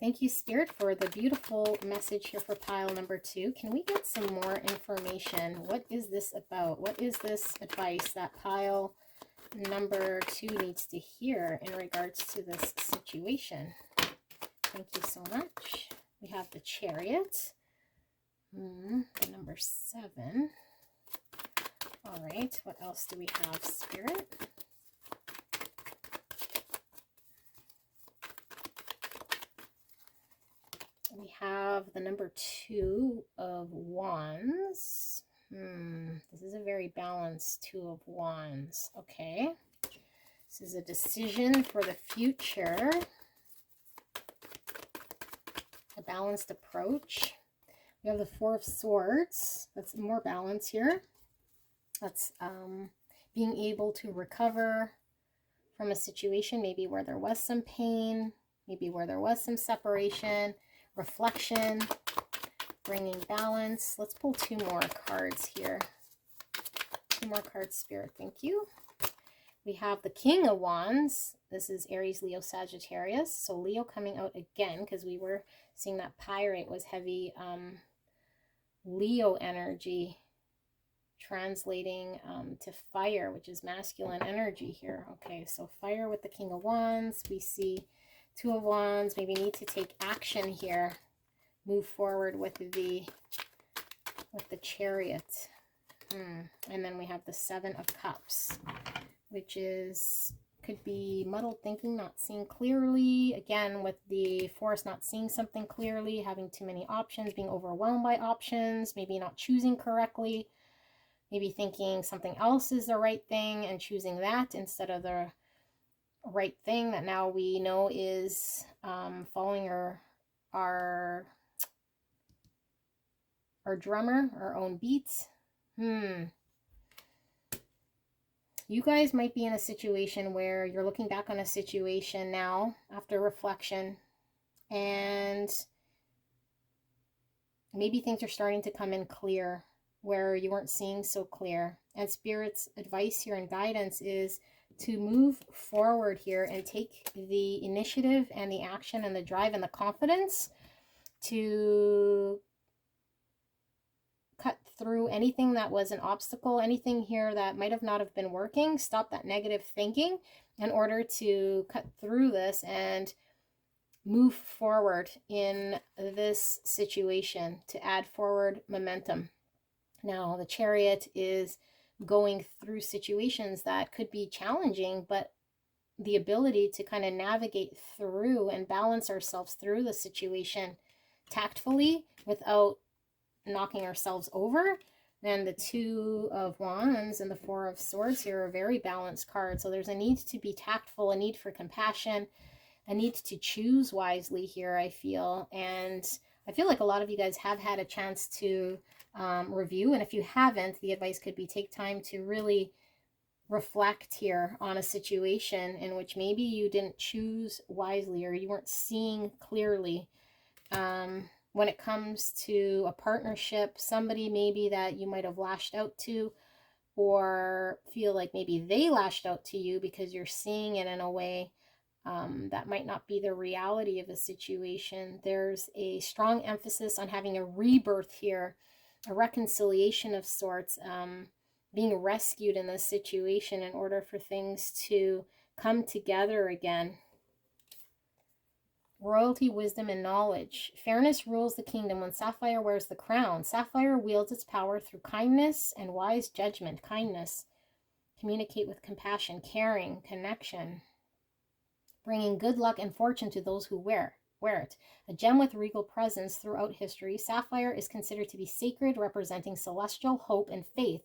Thank you, Spirit, for the beautiful message here for pile number 2. Can we get some more information? What is this about? What is this advice that pile number 2 needs to hear in regards to this situation? Thank you so much. We have the Chariot, the number 7. All right, what else do we have, Spirit? We have the number 2 of Wands. This is a very balanced 2 of Wands. Okay. This is a decision for the future. A balanced approach. We have the 4 of Swords. That's more balance here. That's being able to recover from a situation, maybe where there was some pain, maybe where there was some separation, reflection, bringing balance. Let's pull 2 more cards here. 2 more cards, Spirit. Thank you. We have the King of Wands. This is Aries, Leo, Sagittarius. So Leo coming out again, because we were seeing that Pyrite was heavy Leo energy, translating to fire, which is masculine energy here. Okay, so fire with the King of Wands. We see 2 of Wands, maybe need to take action here. Move forward with the Chariot. And then we have the 7 of Cups, which could be muddled thinking, not seeing clearly. Again, with the Force, not seeing something clearly, having too many options, being overwhelmed by options, maybe not choosing correctly, maybe thinking something else is the right thing and choosing that instead of the right thing that now we know is following our drummer, our own beats. You guys might be in a situation where you're looking back on a situation now after reflection, and maybe things are starting to come in clear where you weren't seeing so clear. And Spirit's advice here and guidance is to move forward here and take the initiative and the action and the drive and the confidence to cut through anything that was an obstacle, anything here that might have not have been working. Stop that negative thinking in order to cut through this and move forward in this situation to add forward momentum. Now, the Chariot is going through situations that could be challenging, but the ability to kind of navigate through and balance ourselves through the situation tactfully without knocking ourselves over. Then the 2 of Wands and the 4 of Swords here are very balanced cards. So there's a need to be tactful, a need for compassion, a need to choose wisely here, I feel. And I feel like a lot of you guys have had a chance to review. And if you haven't, the advice could be take time to really reflect here on a situation in which maybe you didn't choose wisely or you weren't seeing clearly. When it comes to a partnership, somebody maybe that you might have lashed out to, or feel like maybe they lashed out to you because you're seeing it in a way that might not be the reality of a situation. There's a strong emphasis on having a rebirth here, a reconciliation of sorts, being rescued in this situation in order for things to come together again. Royalty, wisdom, and knowledge. Fairness rules the kingdom when Sapphire wears the crown. Sapphire wields its power through kindness and wise judgment. Kindness. Communicate with compassion, caring, connection. Bringing good luck and fortune to those who wear it. A gem with regal presence throughout history, Sapphire is considered to be sacred, representing celestial hope and faith.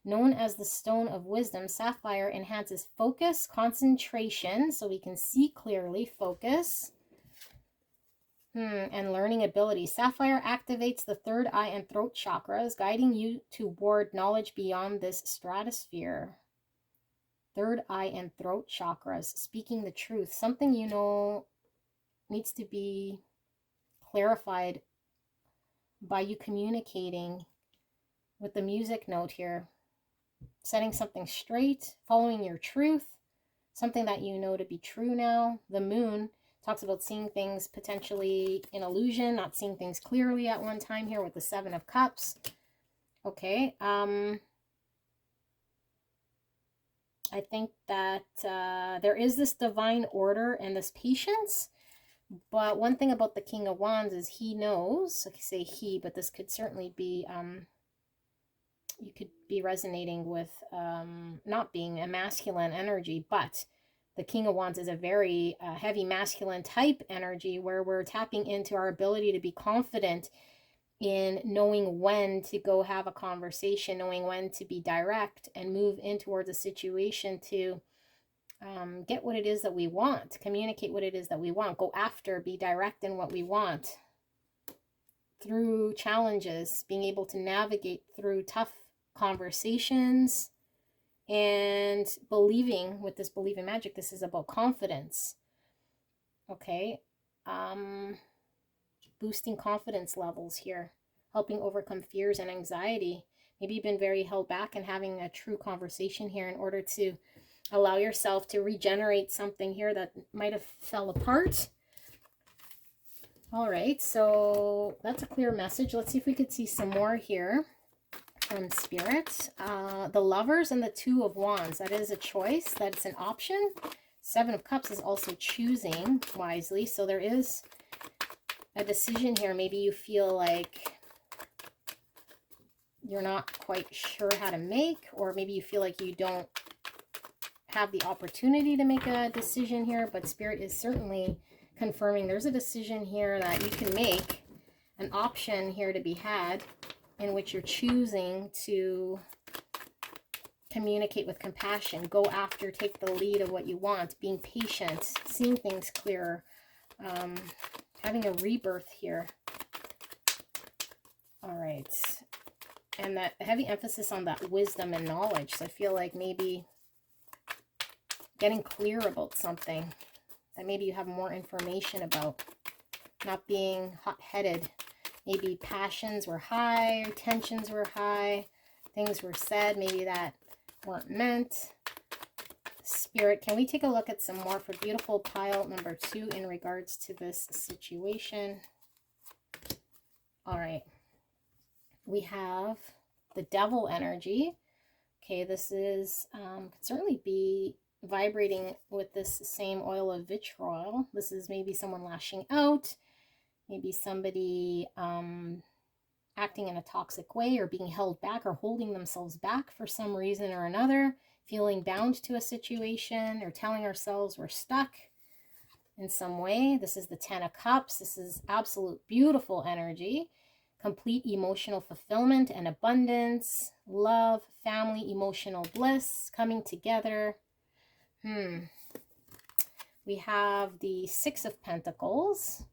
Known as the Stone of Wisdom, Sapphire enhances focus, concentration, so we can see clearly, focus, and learning ability. Sapphire activates the 3rd eye and throat chakras, guiding you toward knowledge beyond this stratosphere. 3rd eye and throat chakras, speaking the truth. Something you know needs to be clarified by you communicating with the music note here. Setting something straight, following your truth, something that you know to be true now. The Moon, Talks about seeing things potentially in illusion, not seeing things clearly at one time here with the Seven of Cups. Okay. I think that there is this divine order and this patience. But one thing about the King of Wands is he knows, like I say he, but this could certainly be, you could be resonating with not being a masculine energy, but the King of Wands is a very heavy masculine type energy where we're tapping into our ability to be confident in knowing when to go have a conversation, knowing when to be direct and move in towards a situation to get what it is that we want, communicate what it is that we want, go after, be direct in what we want through challenges, being able to navigate through tough conversations, and believing with this believe in magic. This is about confidence. Okay. Boosting confidence levels here, helping overcome fears and anxiety. Maybe you've been very held back and having a true conversation here in order to allow yourself to regenerate something here that might have fell apart. All right, so that's a clear message. Let's see if we could see some more here from Spirit. The Lovers and the Two of Wands. That is a choice. That's an option. Seven of Cups is also choosing wisely. So there is a decision here. Maybe you feel like you're not quite sure how to make, or maybe you feel like you don't have the opportunity to make a decision here, but Spirit is certainly confirming there's a decision here that you can make, an option here to be had, in which you're choosing to communicate with compassion, go after, take the lead of what you want, being patient, seeing things clearer, having a rebirth here. All right. And that heavy emphasis on that wisdom and knowledge. So I feel like maybe getting clear about something that maybe you have more information about, not being hot-headed. Maybe passions were high, tensions were high, things were said maybe that weren't meant. Spirit, can we take a look at some more for beautiful pile number 2 in regards to this situation? All right. We have the Devil energy. Okay, this is, could certainly be vibrating with this same oil of vitriol. This is maybe someone lashing out, maybe somebody acting in a toxic way, or being held back, or holding themselves back for some reason or another, feeling bound to a situation, or telling ourselves we're stuck in some way. This is the Ten of Cups. This is absolute beautiful energy. Complete emotional fulfillment and abundance, love, family, emotional bliss coming together. We have the Six of Pentacles,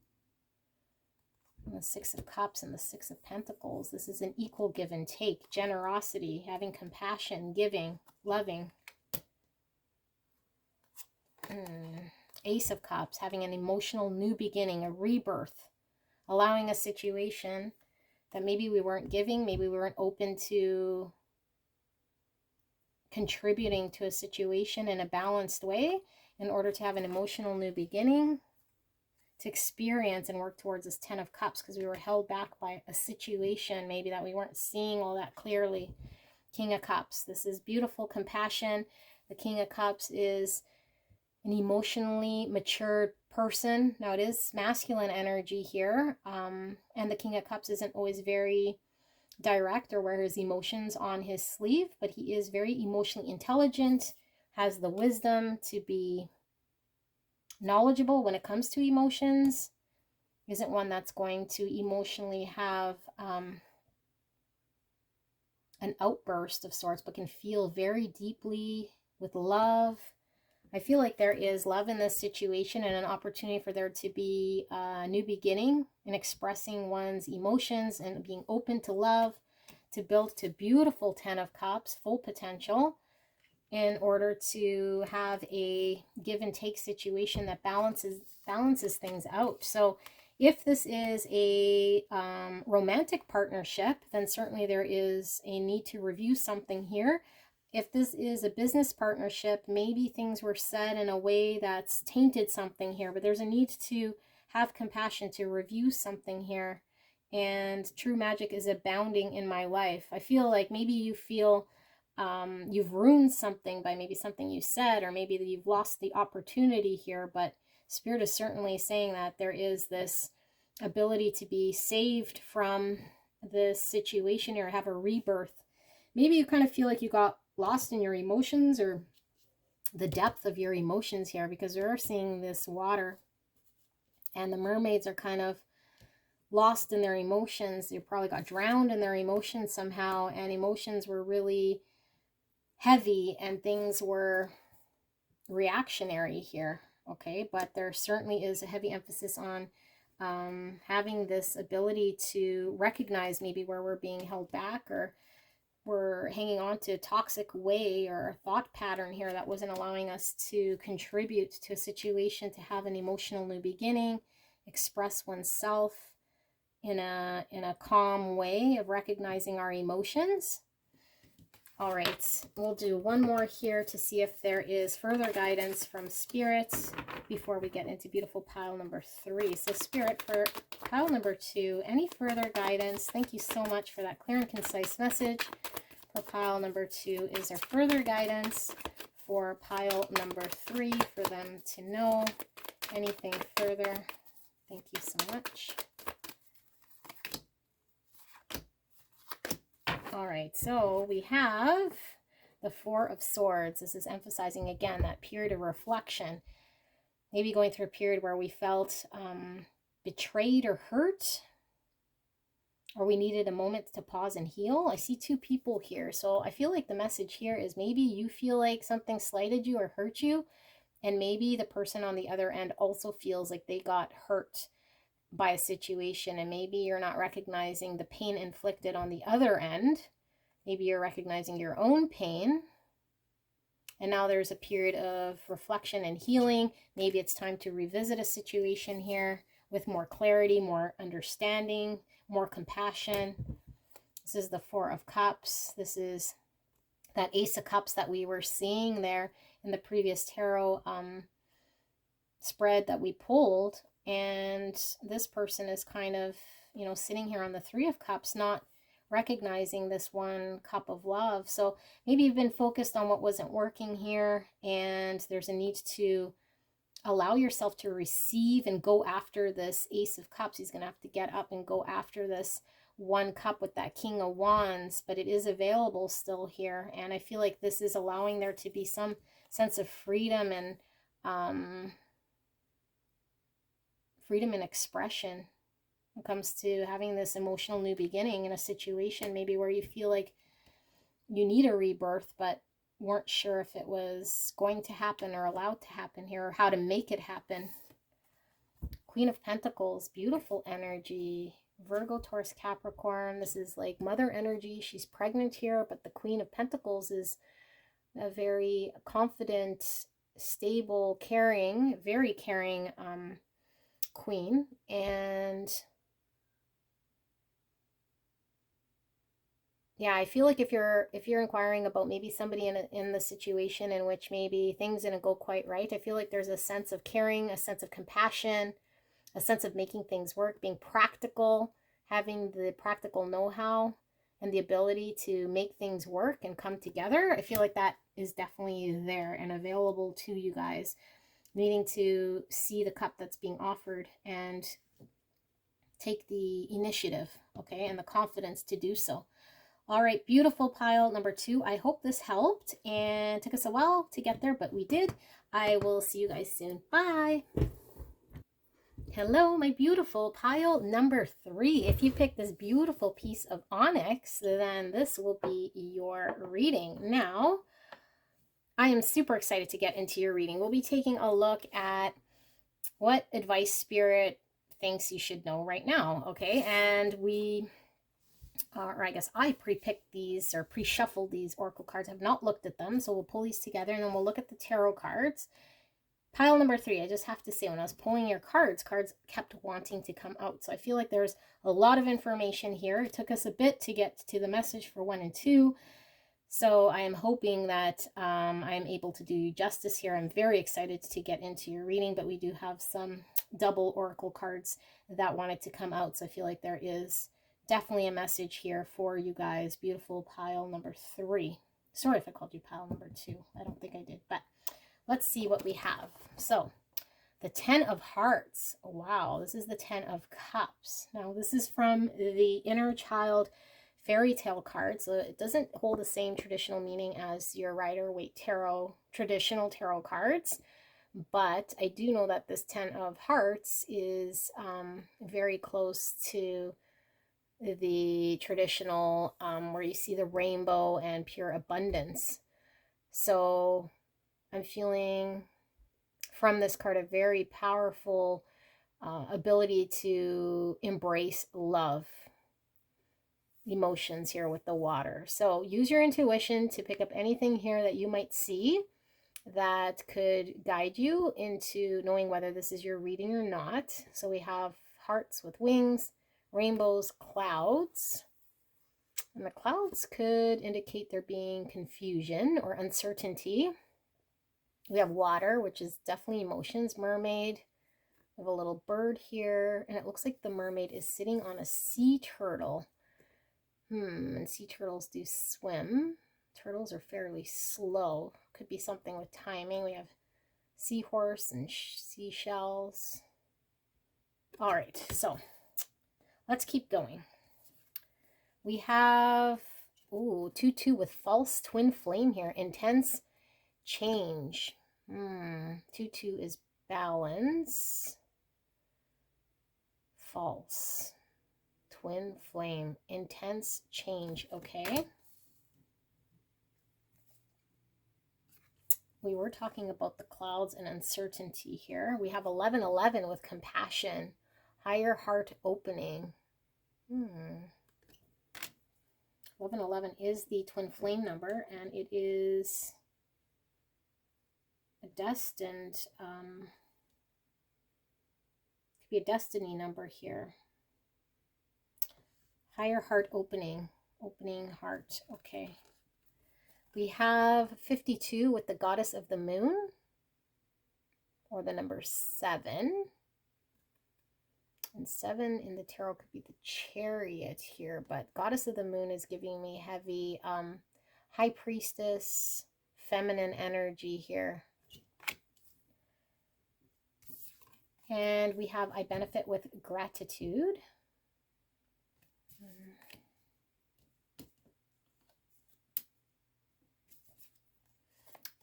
and the Six of Cups and the Six of Pentacles. This is an equal give and take, generosity, having compassion, giving, loving. Ace of Cups, having an emotional new beginning, a rebirth, allowing a situation that maybe we weren't giving, maybe we weren't open to contributing to a situation in a balanced way, in order to have an emotional new beginning, to experience and work towards this Ten of Cups, because we were held back by a situation maybe that we weren't seeing all that clearly. King of Cups, this is beautiful compassion. The King of Cups is an emotionally matured person. Now it is masculine energy here, and the King of Cups isn't always very direct or wear his emotions on his sleeve, but he is very emotionally intelligent, has the wisdom to be knowledgeable when it comes to emotions, isn't one that's going to emotionally have an outburst of sorts, but can feel very deeply with love. I feel like there is love in this situation and an opportunity for there to be a new beginning in expressing one's emotions and being open to love, to build to beautiful Ten of Cups, full potential, in order to have a give and take situation that balances things out. So if this is a romantic partnership, then certainly there is a need to review something here. If this is a business partnership, maybe things were said in a way that's tainted something here, but there's a need to have compassion, to review something here. And true magic is abounding in my life. I feel like maybe you feel you've ruined something by maybe something you said, or maybe that you've lost the opportunity here, but Spirit is certainly saying that there is this ability to be saved from this situation or have a rebirth. Maybe you kind of feel like you got lost in your emotions or the depth of your emotions here, because we're seeing this water and the mermaids are kind of lost in their emotions. They probably got drowned in their emotions somehow, and emotions were really heavy and things were reactionary here. Okay, but there certainly is a heavy emphasis on having this ability to recognize maybe where we're being held back, or we're hanging on to a toxic way or a thought pattern here that wasn't allowing us to contribute to a situation, to have an emotional new beginning, express oneself in a calm way of recognizing our emotions. All right, we'll do one more here to see if there is further guidance from Spirit before we get into beautiful pile number 3. So Spirit, for pile number 2, any further guidance? Thank you so much for that clear and concise message. For pile number 2, is there further guidance for pile number 3 for them to know anything further? Thank you so much. All right, so we have the 4 of Swords. This is emphasizing again that period of reflection. Maybe going through a period where we felt betrayed or hurt, or we needed a moment to pause and heal. I see 2 people here. So I feel like the message here is maybe you feel like something slighted you or hurt you, and maybe the person on the other end also feels like they got hurt by a situation, and maybe you're not recognizing the pain inflicted on the other end. Maybe you're recognizing your own pain, and now there's a period of reflection and healing. Maybe it's time to revisit a situation here with more clarity, more understanding, more compassion. This is the 4 of Cups. This is that Ace of Cups that we were seeing there in the previous tarot spread that we pulled. And this person is kind of, you know, sitting here on the 3 of Cups, not recognizing this 1 cup of love. So maybe you've been focused on what wasn't working here, and there's a need to allow yourself to receive and go after this Ace of Cups. He's going to have to get up and go after this 1 cup with that King of Wands, but it is available still here. And I feel like this is allowing there to be some sense of freedom and freedom and expression when it comes to having this emotional new beginning in a situation maybe where you feel like you need a rebirth but weren't sure if it was going to happen or allowed to happen here, or how to make it happen. Queen of Pentacles, beautiful energy. Virgo, Taurus, Capricorn. This is like mother energy. She's pregnant here, but the Queen of Pentacles is a very confident, stable, caring, very caring queen. And yeah, I feel like if you're inquiring about maybe somebody in the situation in which maybe things didn't go quite right, I feel like there's a sense of caring, a sense of compassion, a sense of making things work, being practical, having the practical know-how and the ability to make things work and come together. I feel like that is definitely there and available to you guys, needing to see the cup that's being offered and take the initiative, okay, and the confidence to do so. All right, beautiful pile number 2. I hope this helped, and took us a while to get there, but we did. I will see you guys soon. Bye. Hello, my beautiful pile number 3. If you pick this beautiful piece of onyx, then this will be your reading. Now, I am super excited to get into your reading. We'll be taking a look at what advice Spirit thinks you should know right now, okay? And or I guess I pre-picked these or pre-shuffled these oracle cards. I have not looked at them, so we'll pull these together and then we'll look at the tarot cards. Pile number 3, I just have to say, when I was pulling your cards kept wanting to come out. So I feel like there's a lot of information here. It took us a bit to get to the message for 1 and 2. So I am hoping that I am able to do you justice here. I'm very excited to get into your reading, but we do have some double oracle cards that wanted to come out. So I feel like there is definitely a message here for you guys. Beautiful pile number 3. Sorry if I called you pile number 2. I don't think I did, but let's see what we have. So the 10 of Hearts. Wow, this is the 10 of Cups. Now this is from the Inner Child fairy tale card, so it doesn't hold the same traditional meaning as your Rider-Waite Tarot traditional tarot cards, but I do know that this 10 of Hearts is very close to the traditional where you see the rainbow and pure abundance. So I'm feeling from this card a very powerful ability to embrace love emotions here with the water. So use your intuition to pick up anything here that you might see that could guide you into knowing whether this is your reading or not. So we have hearts with wings, rainbows, clouds. And the clouds could indicate there being confusion or uncertainty. We have water, which is definitely emotions, mermaid. We have a little bird here, and it looks like the mermaid is sitting on a sea turtle. And sea turtles do swim. Turtles are fairly slow. Could be something with timing. We have seahorse and seashells. All right, so let's keep going. We have 2-2 with false twin flame here. Intense change. 2-2 is balance. False twin flame, intense change. Okay, we were talking about the clouds and uncertainty here. We have 11-11 with compassion, higher heart opening. 11-11 is the twin flame number, and it is a destined could be a destiny number here. Higher heart opening, opening heart. Okay. We have 52 with the goddess of the moon, or the number 7. And 7 in the tarot could be the chariot here, but goddess of the moon is giving me heavy high priestess, feminine energy here. And we have I benefit with gratitude.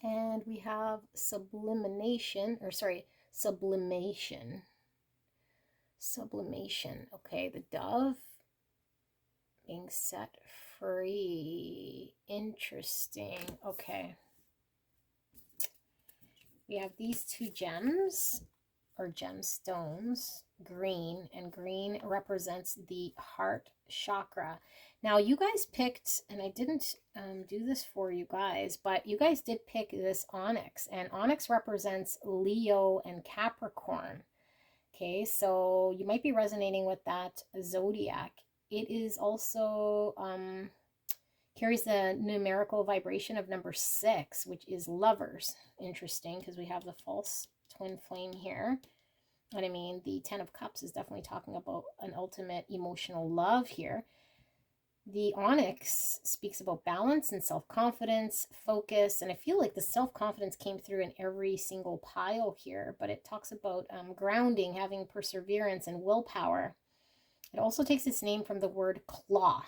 And we have sublimation. Sublimation. Okay, the dove being set free. Interesting. Okay. We have these 2 gems, or gemstones, green, and green represents the heart chakra. Now you guys picked, and I didn't do this for you guys, but you guys did pick this onyx, and onyx represents Leo and Capricorn. Okay, so you might be resonating with that zodiac. It is also carries the numerical vibration of number 6, which is lovers. Interesting, because we have the false twin flame here. And I mean, the 10 of Cups is definitely talking about an ultimate emotional love here. The onyx speaks about balance and self-confidence, focus, and I feel like the self-confidence came through in every single pile here, but it talks about grounding, having perseverance and willpower. It also takes its name from the word claw,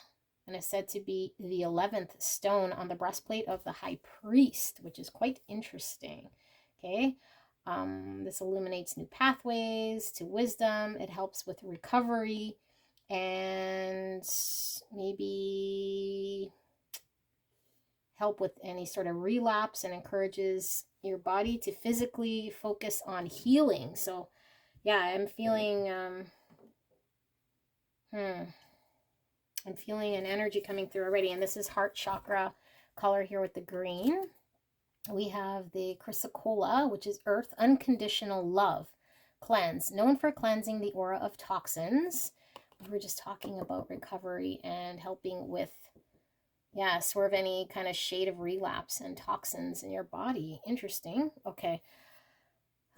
and is said to be the 11th stone on the breastplate of the high priest, which is quite interesting. Okay, this illuminates new pathways to wisdom. It helps with recovery and maybe help with any sort of relapse, and encourages your body to physically focus on healing. So yeah, I'm feeling I'm feeling an energy coming through already. And this is heart chakra color here with the green. We have the chrysocolla, which is earth, unconditional love, cleanse, known for cleansing the aura of toxins. We were just talking about recovery and helping with Yeah, swerve any kind of shade of relapse and toxins in your body. Interesting. Okay.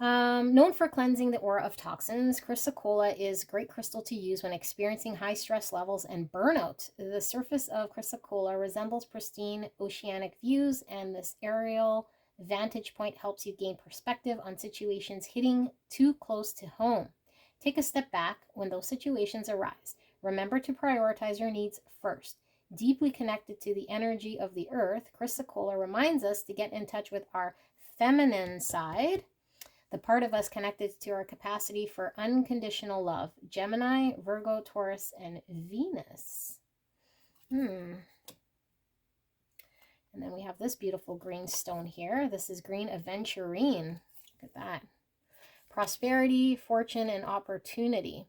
Known for cleansing the aura of toxins, chrysocolla is a great crystal to use when experiencing high stress levels and burnout. The surface of chrysocolla resembles pristine oceanic views, and this aerial vantage point helps you gain perspective on situations hitting too close to home. Take a step back when those situations arise. Remember to prioritize your needs first. Deeply connected to the energy of the earth, chrysocolla reminds us to get in touch with our feminine side, the part of us connected to our capacity for unconditional love. Gemini, Virgo, Taurus, and Venus. And then we have this beautiful green stone here. This is green aventurine. Look at that. Prosperity, fortune, and opportunity.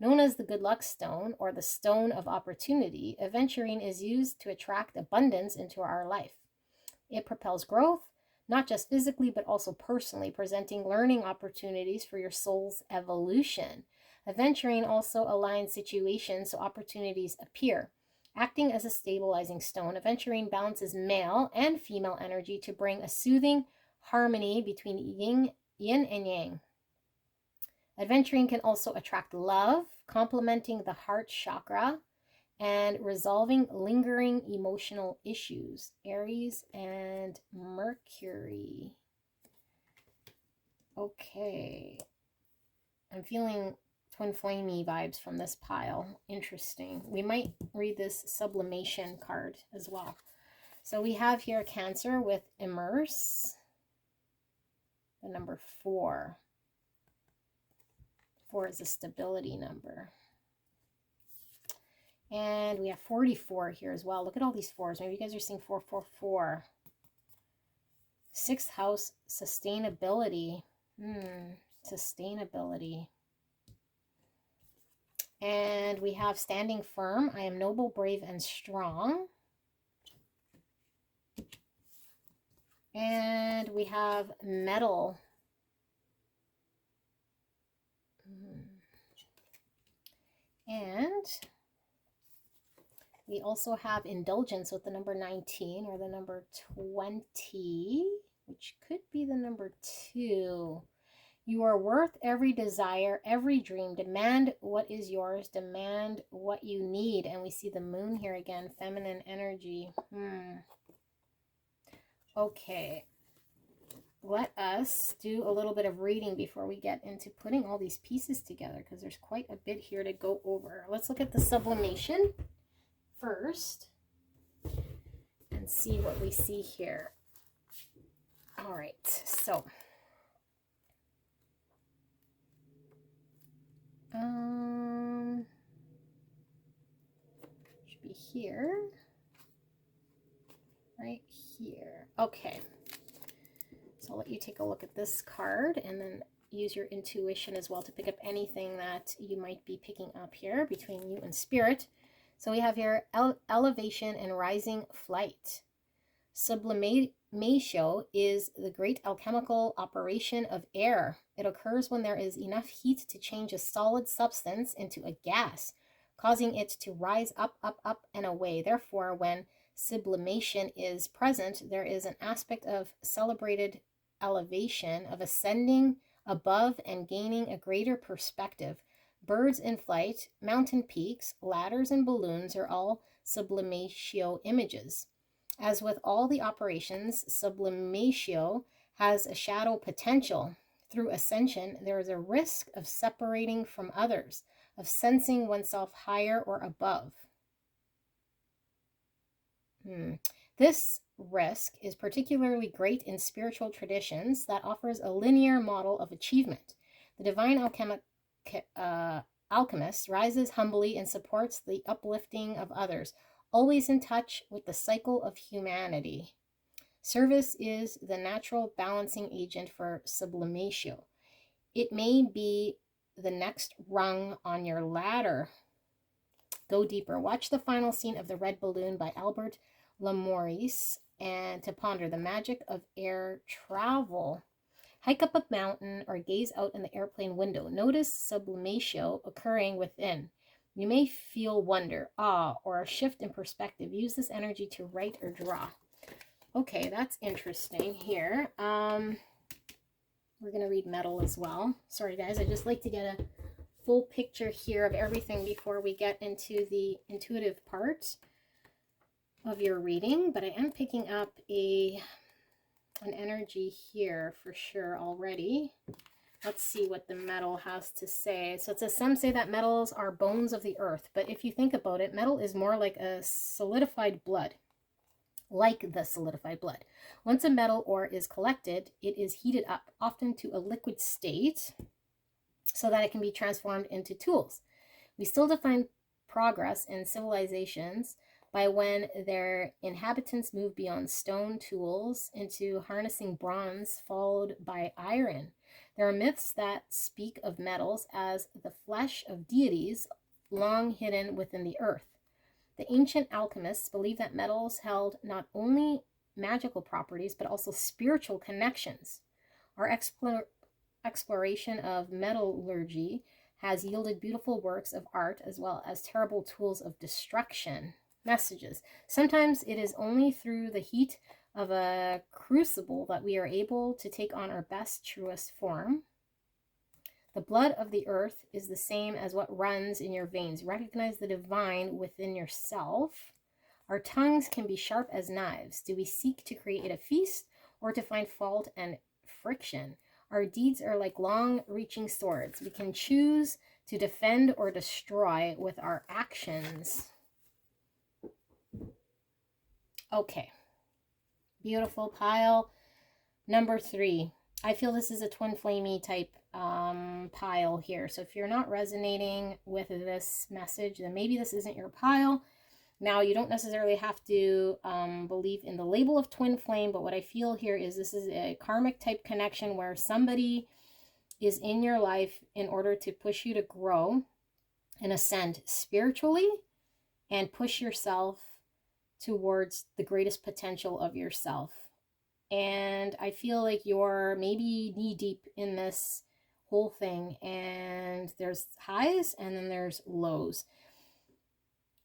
Known as the good luck stone or the stone of opportunity, aventurine is used to attract abundance into our life. It propels growth, not just physically, but also personally, presenting learning opportunities for your soul's evolution. Aventurine also aligns situations so opportunities appear. Acting as a stabilizing stone, aventurine balances male and female energy to bring a soothing harmony between yin and yang. Aventurine can also attract love, complementing the heart chakra and resolving lingering emotional issues. Aries and Mercury. Okay. I'm feeling twin flamey vibes from this pile. Interesting. We might read this sublimation card as well. So we have here Cancer with immerse, the number 4. 4 is a stability number. And we have 44 here as well. Look at all these 4s. Maybe you guys are seeing 444. 6th house, sustainability. Sustainability. And we have standing firm. I am noble, brave, and strong. And we have metal. And we also have indulgence with the number 19 or the number 20, which could be the number 2. You are worth every desire, every dream. Demand what is yours. Demand what you need. And we see the moon here again, feminine energy. Okay. Let us do a little bit of reading before we get into putting all these pieces together, because there's quite a bit here to go over. Let's look at the sublimation first and see what we see here. All right, so should be here, right here. Okay, so I'll let you take a look at this card and then use your intuition as well to pick up anything that you might be picking up here between you and spirit. So we have here elevation and rising flight. Sublimatio is the great alchemical operation of air. It occurs when there is enough heat to change a solid substance into a gas, causing it to rise up, up, up, and away. Therefore, when sublimation is present, there is an aspect of celebrated elevation, of ascending above and gaining a greater perspective. Birds in flight, mountain peaks, ladders, and balloons are all sublimatio images. As with all the operations, sublimatio has a shadow potential. Through ascension, there is a risk of separating from others, of sensing oneself higher or above. This risk is particularly great in spiritual traditions that offers a linear model of achievement. The divine alchemist rises humbly and supports the uplifting of others, always in touch with the cycle of humanity. Service is the natural balancing agent for sublimatio. It may be the next rung on your ladder. Go deeper. Watch the final scene of The Red Balloon by Albert Lamouris and to ponder the magic of air travel. Hike up a mountain or gaze out in the airplane window. Notice sublimatio occurring within. You may feel wonder, awe, or a shift in perspective. Use this energy to write or draw. Okay, that's interesting here. We're going to read metal as well. Sorry, guys. I just like to get a full picture here of everything before we get into the intuitive part of your reading. But I am picking up an energy here for sure already. Let's see what the metal has to say. So it says, some say that metals are bones of the earth. But if you think about it, metal is more like a solidified blood. Like the solidified blood. Once a metal ore is collected, it is heated up, often to a liquid state, so that it can be transformed into tools. We still define progress in civilizations by when their inhabitants move beyond stone tools into harnessing bronze, followed by iron. There are myths that speak of metals as the flesh of deities long hidden within the earth. The ancient alchemists believed that metals held not only magical properties, but also spiritual connections. Our exploration of metallurgy has yielded beautiful works of art as well as terrible tools of destruction. Messages. Sometimes it is only through the heat of a crucible that we are able to take on our best, truest form. The blood of the earth is the same as what runs in your veins. Recognize the divine within yourself. Our tongues can be sharp as knives. Do we seek to create a feast or to find fault and friction? Our deeds are like long-reaching swords. We can choose to defend or destroy with our actions. Okay. Beautiful pile. Number 3. I feel this is a twin flamey type pile here. So if you're not resonating with this message, then maybe this isn't your pile. Now, you don't necessarily have to believe in the label of twin flame, but what I feel here is this is a karmic type connection where somebody is in your life in order to push you to grow and ascend spiritually and push yourself towards the greatest potential of yourself. And I feel like you're maybe knee deep in this whole thing, and there's highs and then there's lows.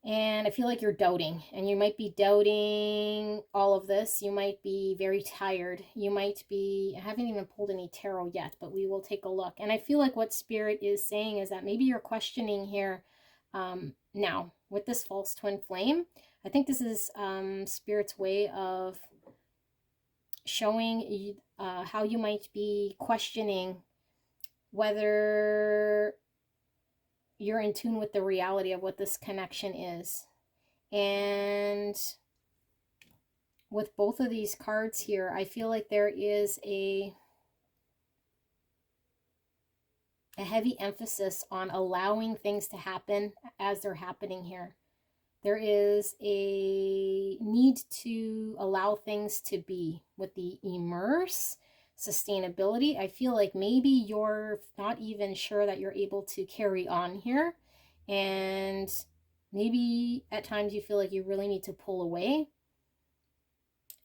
And I feel like you're doubting, and you might be doubting all of this. You might be very tired. You might be, I haven't even pulled any tarot yet, but we will take a look. And I feel like what Spirit is saying is that maybe you're questioning here now with this false twin flame. I think this is Spirit's way of showing how you might be questioning whether you're in tune with the reality of what this connection is. And with both of these cards here, I feel like there is a heavy emphasis on allowing things to happen as they're happening here. There is a need to allow things to be. With the immerse, sustainability, I feel like maybe you're not even sure that you're able to carry on here. And maybe at times you feel like you really need to pull away.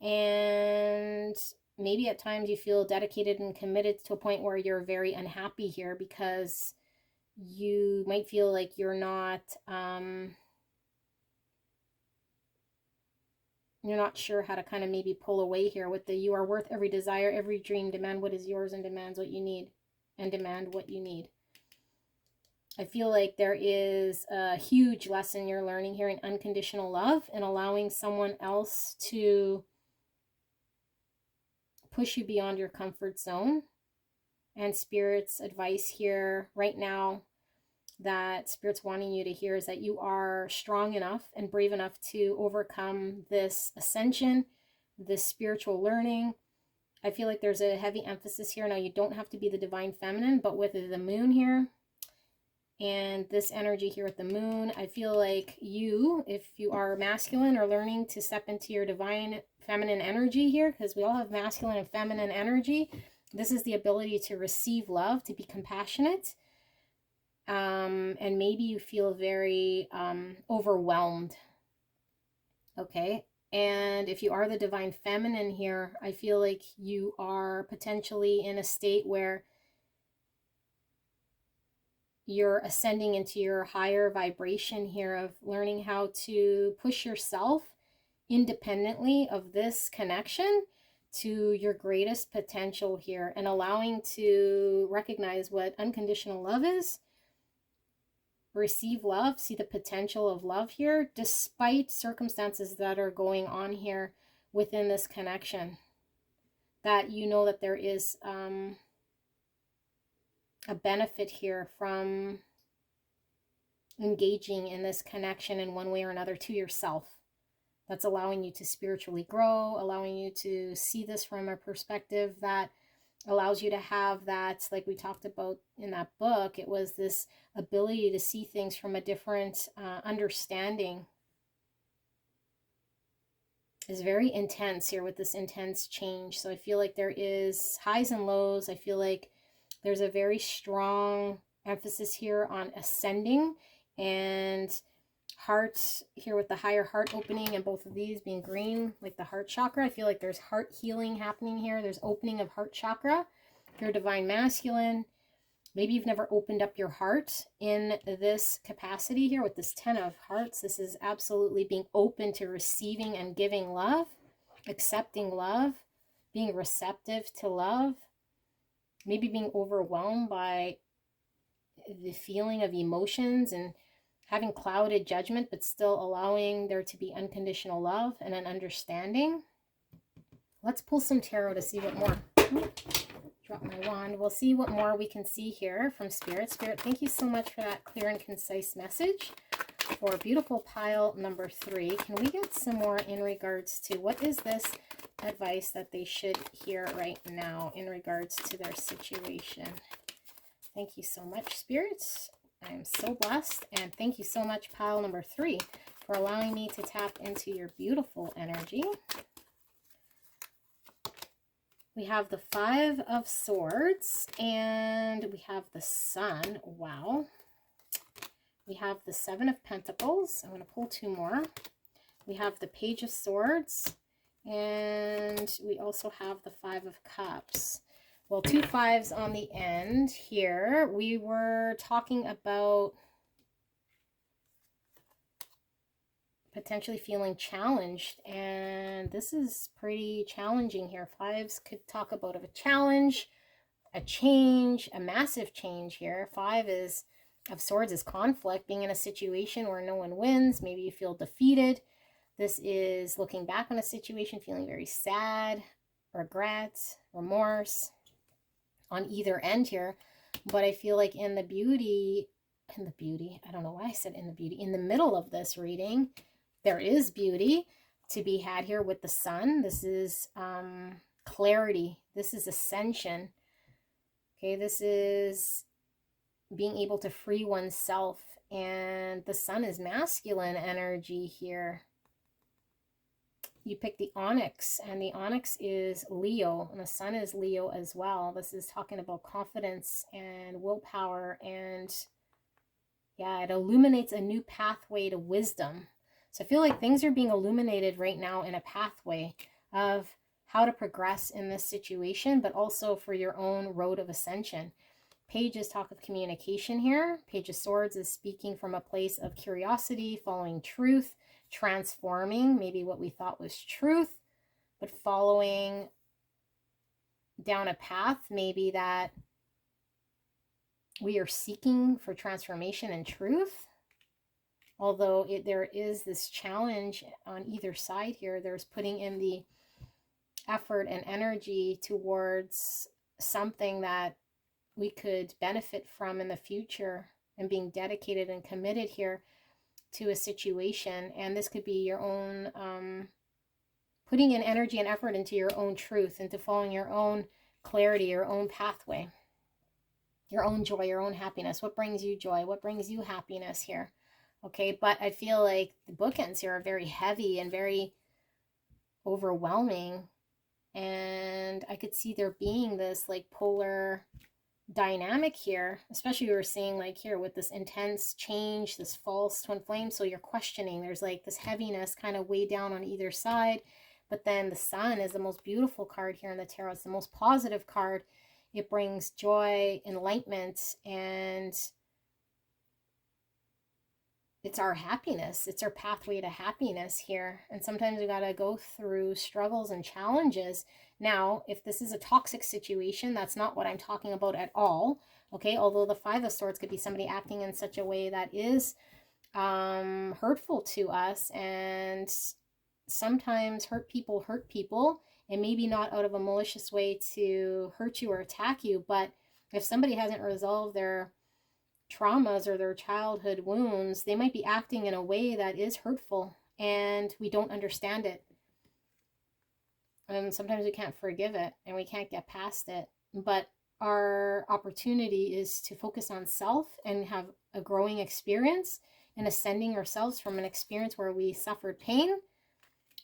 And maybe at times you feel dedicated and committed to a point where you're very unhappy here because you might feel like you're not... you're not sure how to kind of maybe pull away here with the you are worth every desire, every dream, demand what is yours and demands what you need, and demand what you need. I feel like there is a huge lesson you're learning here in unconditional love and allowing someone else to push you beyond your comfort zone. And Spirit's advice here right now that Spirit's wanting you to hear is that you are strong enough and brave enough to overcome this ascension, this spiritual learning. I feel like there's a heavy emphasis here. Now, you don't have to be the divine feminine, but with the moon here and this energy here with the moon, I feel like you, if you are masculine, are learning to step into your divine feminine energy here, because we all have masculine and feminine energy. This is the ability to receive love, to be compassionate. And maybe you feel very overwhelmed. Okay. And if you are the divine feminine here, I feel like you are potentially in a state where you're ascending into your higher vibration here of learning how to push yourself independently of this connection to your greatest potential here, and allowing to recognize what unconditional love is, receive love, see the potential of love here, despite circumstances that are going on here within this connection. That you know that there is a benefit here from engaging in this connection in one way or another to yourself. That's allowing you to spiritually grow, allowing you to see this from a perspective that allows you to have that, like we talked about in that book, it was this ability to see things from a different understanding. Is very intense here with this intense change. So I feel like there is highs and lows. I feel like there's a very strong emphasis here on ascending and heart here with the higher heart opening, and both of these being green, like the heart chakra. I feel like there's heart healing happening here. There's opening of heart chakra. If you're divine masculine, maybe you've never opened up your heart in this capacity here with this 10 of hearts. This is absolutely being open to receiving and giving love, accepting love, being receptive to love, maybe being overwhelmed by the feeling of emotions and having clouded judgment, but still allowing there to be unconditional love and an understanding. Let's pull some tarot to see what more. Drop my wand. We'll see what more we can see here from Spirit. Spirit, thank you so much for that clear and concise message for beautiful pile number 3. Can we get some more in regards to what is this advice that they should hear right now in regards to their situation? Thank you so much, Spirit. I am so blessed, and thank you so much, pile number 3, for allowing me to tap into your beautiful energy. We have the 5 of Swords, and we have the Sun. Wow. We have the 7 of Pentacles. I'm going to pull 2 more. We have the Page of Swords, and we also have the 5 of Cups. Well, 2 5s on the end here. We were talking about potentially feeling challenged, and this is pretty challenging here. 5s could talk about a challenge, a change, a massive change here. 5 of Swords is conflict, being in a situation where no one wins. Maybe you feel defeated. This is looking back on a situation, feeling very sad, regret, remorse on either end here. But I feel like in the I don't know why I said in the middle of this reading, there is beauty to be had here with the Sun. This is clarity. This is ascension. Okay, this is being able to free oneself. And the Sun is masculine energy here. You pick the Onyx, and the Onyx is Leo, and the Sun is Leo as well. This is talking about confidence and willpower, and yeah, it illuminates a new pathway to wisdom. So I feel like things are being illuminated right now in a pathway of how to progress in this situation, but also for your own road of ascension. Pages talk of communication here. Page of Swords is speaking from a place of curiosity, following truth, transforming maybe what we thought was truth, but following down a path maybe that we are seeking for transformation and truth. Although there is this challenge on either side here, there's putting in the effort and energy towards something that we could benefit from in the future, and being dedicated and committed here to a situation. And this could be your own putting in energy and effort into your own truth, into following your own clarity, your own pathway, your own joy, your own happiness. What brings you joy? What brings you happiness here? Okay, but I feel like the bookends here are very heavy and very overwhelming, and I could see there being this like polar dynamic here, especially we were seeing like here with this intense change, this false twin flame. So you're questioning, there's like this heaviness kind of way down on either side. But then the Sun is the most beautiful card here in the tarot. It's the most positive card. It brings joy, enlightenment, and it's our happiness. It's our pathway to happiness here. And sometimes we got to go through struggles and challenges. Now, if this is a toxic situation, that's not what I'm talking about at all. Okay, although the Five of Swords could be somebody acting in such a way that is hurtful to us, and sometimes hurt people, and maybe not out of a malicious way to hurt you or attack you, but if somebody hasn't resolved their traumas or their childhood wounds, they might be acting in a way that is hurtful, and we don't understand it. And sometimes we can't forgive it, and we can't get past it. But our opportunity is to focus on self and have a growing experience and ascending ourselves from an experience where we suffered pain,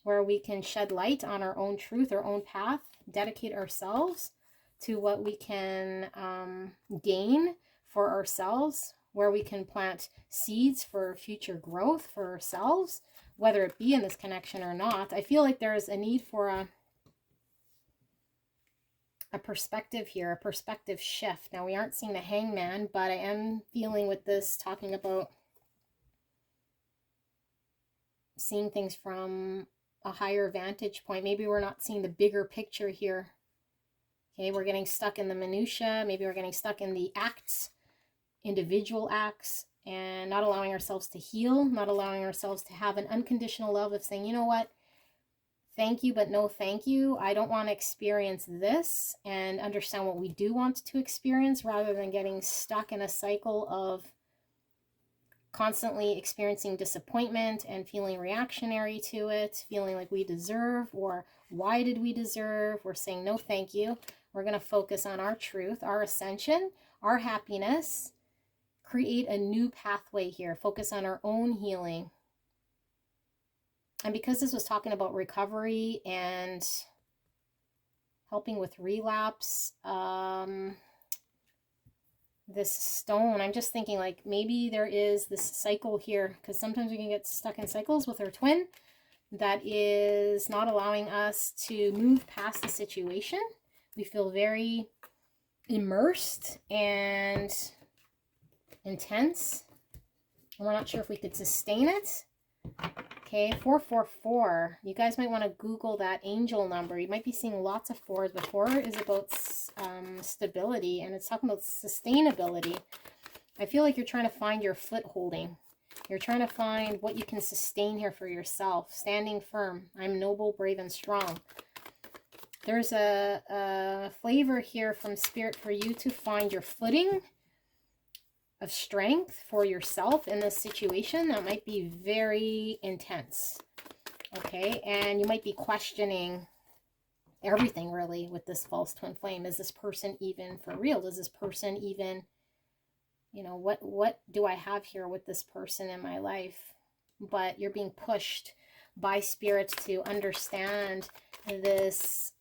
where we can shed light on our own truth, our own path, dedicate ourselves to what we can gain for ourselves, where we can plant seeds for future growth for ourselves, whether it be in this connection or not. I feel like there's a need for a perspective here, a perspective shift. Now, we aren't seeing the Hangman, but I am feeling with this talking about seeing things from a higher vantage point. Maybe we're not seeing the bigger picture here. Okay, we're getting stuck in the minutia. Maybe we're getting stuck in the acts, individual acts, and not allowing ourselves to heal, not allowing ourselves to have an unconditional love of saying, you know what, thank you, but no thank you. I don't want to experience this, and understand what we do want to experience, rather than getting stuck in a cycle of constantly experiencing disappointment and feeling reactionary to it, feeling like we deserve, or why did we deserve? We're saying no thank you. We're going to focus on our truth, our ascension, our happiness, create a new pathway here, focus on our own healing. And because this was talking about recovery and helping with relapse, this stone, I'm just thinking like maybe there is this cycle here, because sometimes we can get stuck in cycles with our twin that is not allowing us to move past the situation. We feel very immersed and intense, and we're not sure if we could sustain it. Okay, 444. You guys might want to Google that angel number. You might be seeing lots of fours, but 4 is about stability, and it's talking about sustainability. I feel like you're trying to find your footholding. You're trying to find what you can sustain here for yourself. Standing firm. I'm noble, brave, and strong. There's a flavor here from Spirit for you to find your footing of strength for yourself in this situation that might be very intense. Okay, and you might be questioning everything really with this false twin flame. Is this person even for real? Does this person even, you know, what do I have here with this person in my life? But you're being pushed by Spirit to understand this,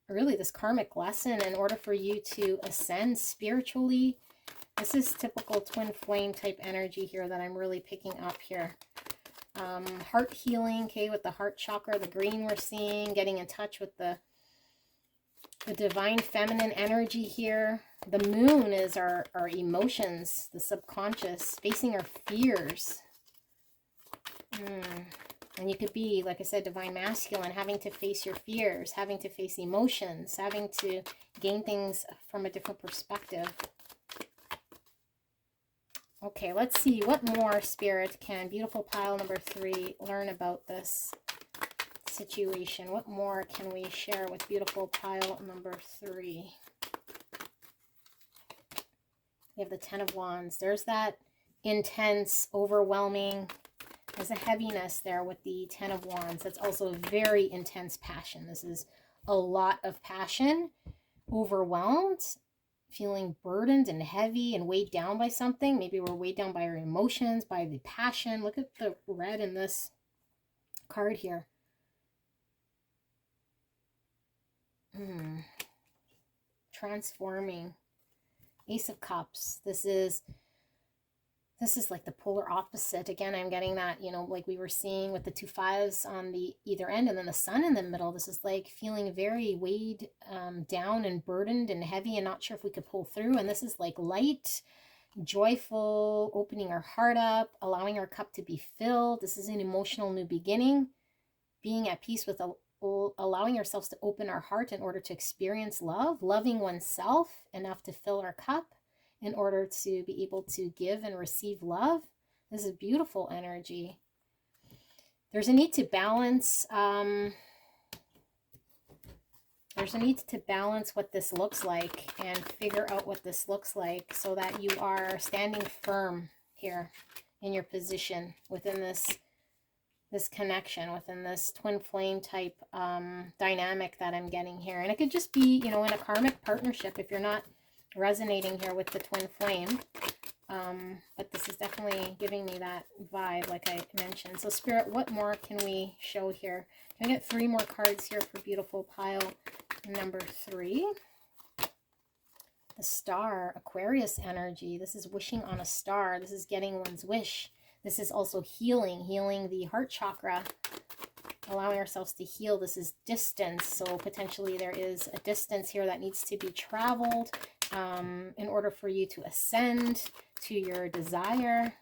really this karmic lesson, in order for you to ascend spiritually. This is typical twin flame type energy here that I'm really picking up here. Heart healing, okay, with the heart chakra, the green we're seeing, getting in touch with the divine feminine energy here. The moon is our emotions, the subconscious, facing our fears. And you could be, like I said, divine masculine, having to face your fears, having to face emotions, having to gain things from a different perspective. Okay, let's see what more Spirit can beautiful pile number 3 learn about this situation. What more can we share with beautiful pile number 3? We have the 10 of Wands. There's that intense, overwhelming, there's a heaviness there with the 10 of Wands. That's also very intense passion. This is a lot of passion, overwhelmed, feeling burdened and heavy and weighed down by something. Maybe we're weighed down by our emotions, by the passion. Look at the red in this card here. Transforming. Ace of Cups. This is like the polar opposite. Again, I'm getting that, you know, like we were seeing with the 2 5s on the either end, and then the sun in the middle. This is like feeling very weighed down and burdened and heavy and not sure if we could pull through. And this is like light, joyful, opening our heart up, allowing our cup to be filled. This is an emotional new beginning, being at peace with allowing ourselves to open our heart in order to experience love, loving oneself enough to fill our cup in order to be able to give and receive love. This is beautiful energy. There's a need to balance. There's a need to balance what this looks like and figure out what this looks like so that you are standing firm here in your position within this connection, within this twin flame type dynamic that I'm getting here. And it could just be, you know, in a karmic partnership if you're not resonating here with the twin flame. But this is definitely giving me that vibe, like I mentioned. So Spirit, what more can we show here? Can I get 3 more cards here for beautiful pile number 3? The Star, Aquarius energy. This is wishing on a star. This is getting one's wish. This is also healing the heart chakra, allowing ourselves to heal. This is distance. So potentially there is a distance here that needs to be traveled in order for you to ascend to your desire.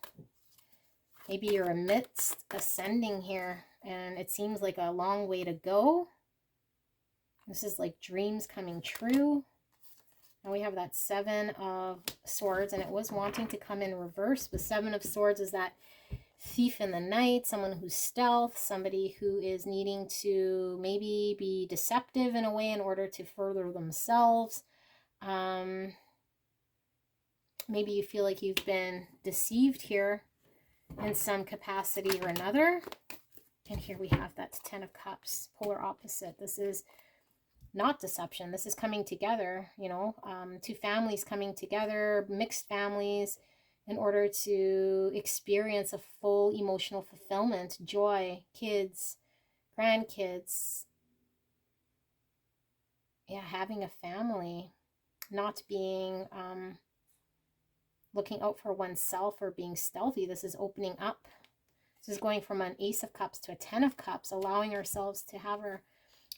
Maybe you're amidst ascending here and it seems like a long way to go. This is like dreams coming true. Now we have that 7 of Swords, and it was wanting to come in reverse. The 7 of Swords is that thief in the night, someone who's stealth, somebody who is needing to maybe be deceptive in a way in order to further themselves. Maybe you feel like you've been deceived here in some capacity or another. And here we have that 10 of Cups, polar opposite. This is not deception. This is coming together, you know, 2 families coming together, mixed families, in order to experience a full emotional fulfillment, joy, kids, grandkids. Yeah, having a family, not being, looking out for oneself or being stealthy. This is opening up. This is going from an Ace of Cups to a 10 of Cups, allowing ourselves to have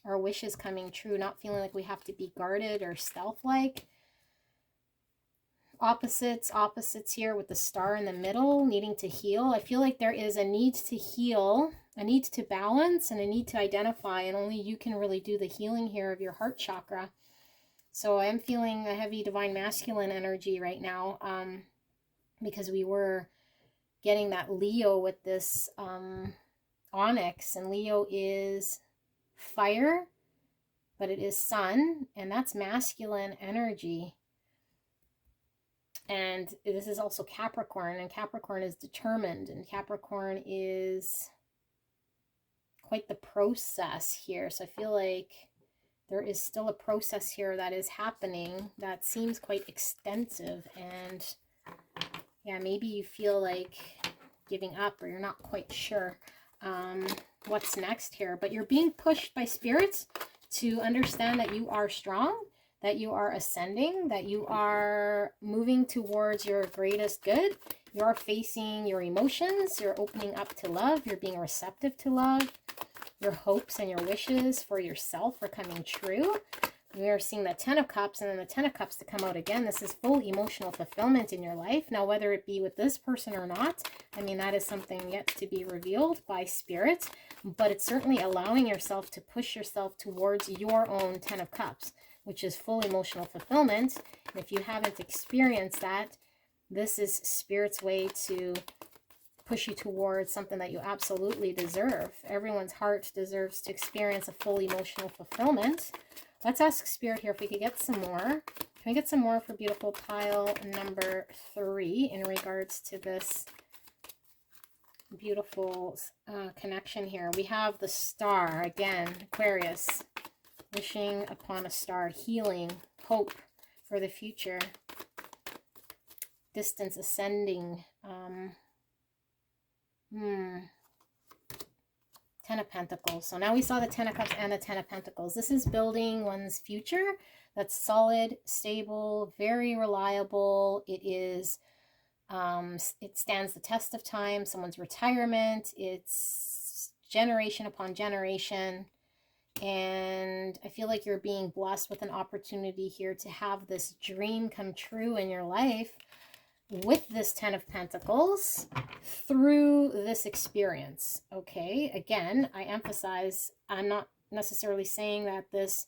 our wishes coming true, not feeling like we have to be guarded or stealth-like. Opposites here with the Star in the middle, needing to heal. I feel like there is a need to heal, a need to balance, and a need to identify, and only you can really do the healing here of your heart chakra. So I am feeling a heavy divine masculine energy right now, because we were getting that Leo with this onyx, and Leo is fire, but it is sun, and that's masculine energy. And this is also Capricorn, and Capricorn is determined, and Capricorn is quite the process here. So I feel like there is still a process here that is happening that seems quite extensive, and yeah, maybe you feel like giving up or you're not quite sure what's next here, but you're being pushed by spirits to understand that you are strong, that you are ascending, that you are moving towards your greatest good. You are facing your emotions, you're opening up to love, you're being receptive to love. Your hopes and your wishes for yourself are coming true. We are seeing the 10 of Cups and then the 10 of Cups to come out again. This is full emotional fulfillment in your life. Now, whether it be with this person or not, I mean, that is something yet to be revealed by Spirit, but it's certainly allowing yourself to push yourself towards your own 10 of Cups, which is full emotional fulfillment. And if you haven't experienced that, this is Spirit's way to push you towards something that you absolutely deserve. Everyone's heart deserves to experience a full emotional fulfillment. Let's ask Spirit here if we could get some more. Can we get some more for beautiful pile number 3 in regards to this beautiful connection here? We have the Star, again, Aquarius, wishing upon a star, healing, hope for the future, distance, ascending, 10 of Pentacles. So now we saw the 10 of Cups and the 10 of Pentacles. This is building one's future that's solid, stable, very reliable. It is, it stands the test of time. Someone's retirement. It's generation upon generation. And I feel like you're being blessed with an opportunity here to have this dream come true in your life. with this Ten of Pentacles through this experience. Okay, again, I emphasize, I'm not necessarily saying that this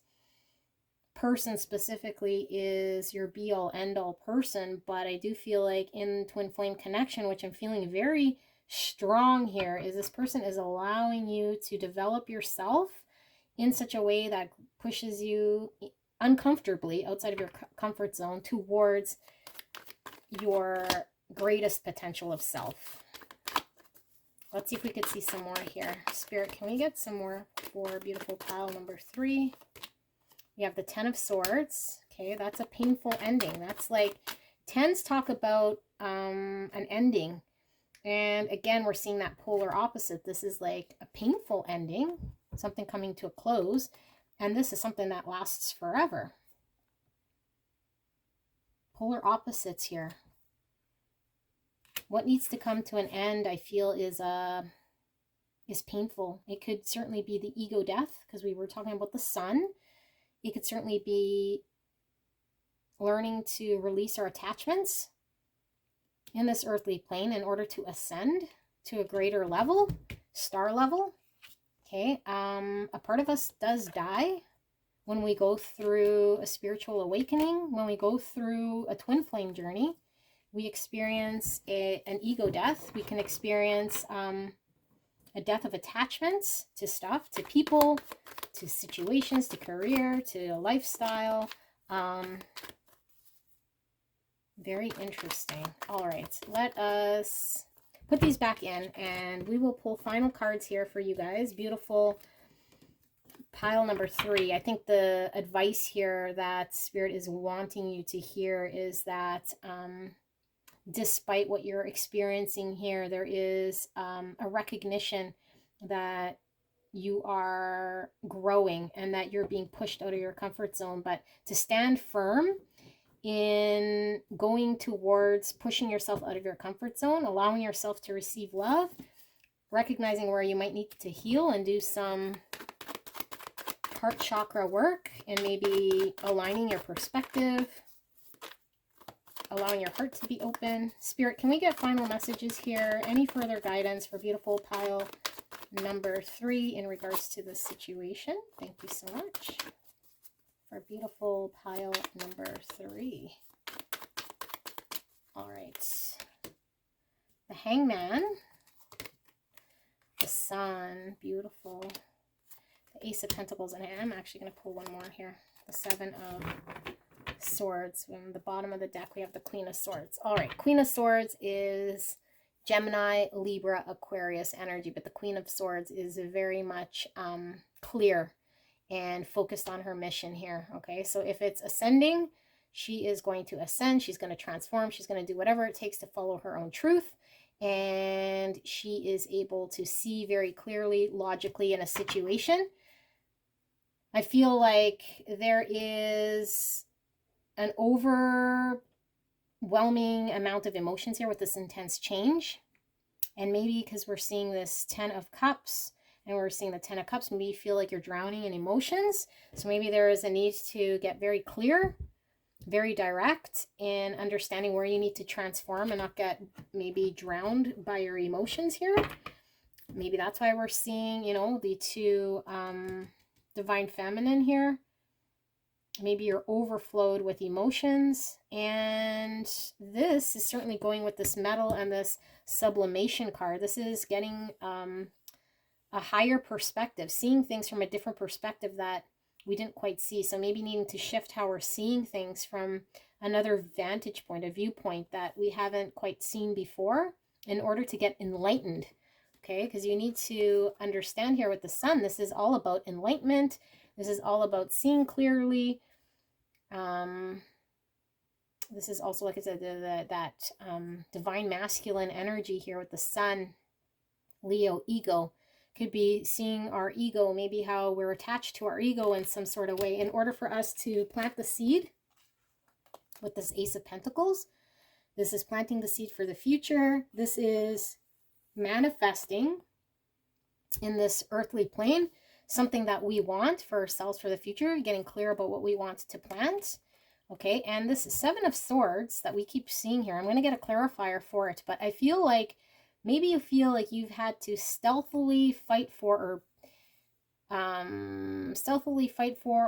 person specifically is your be-all end-all person, but I do feel like in twin flame connection, which I'm feeling very strong here, is this person is allowing you to develop yourself in such a way that pushes you uncomfortably outside of your comfort zone towards your greatest potential of self. Let's see if we could see some more here. Spirit, can we get some more for beautiful pile number 3? We have the Ten of Swords. Okay, that's a painful ending. That's like, tens talk about an ending. And again, we're seeing that polar opposite. This is like a painful ending, something coming to a close. And this is something that lasts forever. Polar opposites here. What needs to come to an end, I feel, is painful. It could certainly be the ego death, because we were talking about the sun. It could certainly be learning to release our attachments in this earthly plane in order to ascend to a greater level, star level. Okay, a part of us does die when we go through a spiritual awakening, when we go through a twin flame journey. We experience an ego death. We can experience a death of attachments to stuff, to people, to situations, to career, to lifestyle. Very interesting. All right, let us put these back in and we will pull final cards here for you guys. Beautiful pile number 3. I think the advice here that Spirit is wanting you to hear is that despite what you're experiencing here, there is a recognition that you are growing and that you're being pushed out of your comfort zone, but to stand firm in going towards pushing yourself out of your comfort zone, allowing yourself to receive love, recognizing where you might need to heal and do some heart chakra work, and maybe aligning your perspective, allowing your heart to be open. Spirit, can we get final messages here? Any further guidance for beautiful pile number 3 in regards to this situation? Thank you so much. For beautiful pile number 3. All right. The Hangman. The Sun. Beautiful. The Ace of Pentacles. And I'm actually going to pull one more here. The Seven of Swords. From the bottom of the deck, we have the Queen of Swords. All right. Queen of Swords is Gemini, Libra, Aquarius energy. But the Queen of Swords is very much clear and focused on her mission here. Okay, so if it's ascending, she is going to ascend. She's going to transform. She's going to do whatever it takes to follow her own truth. And she is able to see very clearly, logically in a situation. I feel like there is an overwhelming amount of emotions here with this intense change. And maybe because we're seeing this 10 of Cups, and we're seeing the 10 of Cups, maybe you feel like you're drowning in emotions. So maybe there is a need to get very clear, very direct in understanding where you need to transform and not get maybe drowned by your emotions here. Maybe that's why we're seeing, you know, the 2 Divine Feminine here. Maybe you're overflowed with emotions. And this is certainly going with this Metal and this Sublimation card. This is getting a higher perspective, seeing things from a different perspective that we didn't quite see. So maybe needing to shift how we're seeing things from another vantage point, a viewpoint that we haven't quite seen before in order to get enlightened. Okay, because you need to understand here with the Sun, this is all about enlightenment. This is all about seeing clearly. This is also, like I said, that divine masculine energy here with the Sun, Leo, ego. Could be seeing our ego, maybe how we're attached to our ego in some sort of way. In order for us to plant the seed with this Ace of Pentacles, this is planting the seed for the future. This is manifesting in this earthly plane something that we want for ourselves for the future, getting clear about what we want to plant. Okay, and this Seven of Swords that we keep seeing here, I'm going to get a clarifier for it, but I feel like maybe you feel like you've had to stealthily fight for, or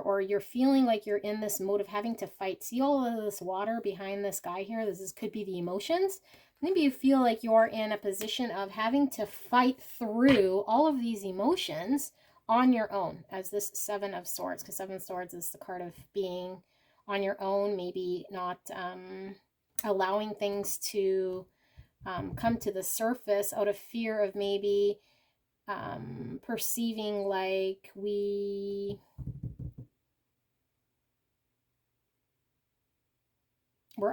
or you're feeling like you're in this mode of having to fight. See all of this water behind this guy here? Could be the emotions. Maybe you feel like you're in a position of having to fight through all of these emotions on your own, as this Seven of Swords, because Seven of Swords is the card of being on your own, maybe not allowing things to come to the surface out of fear of maybe perceiving like we're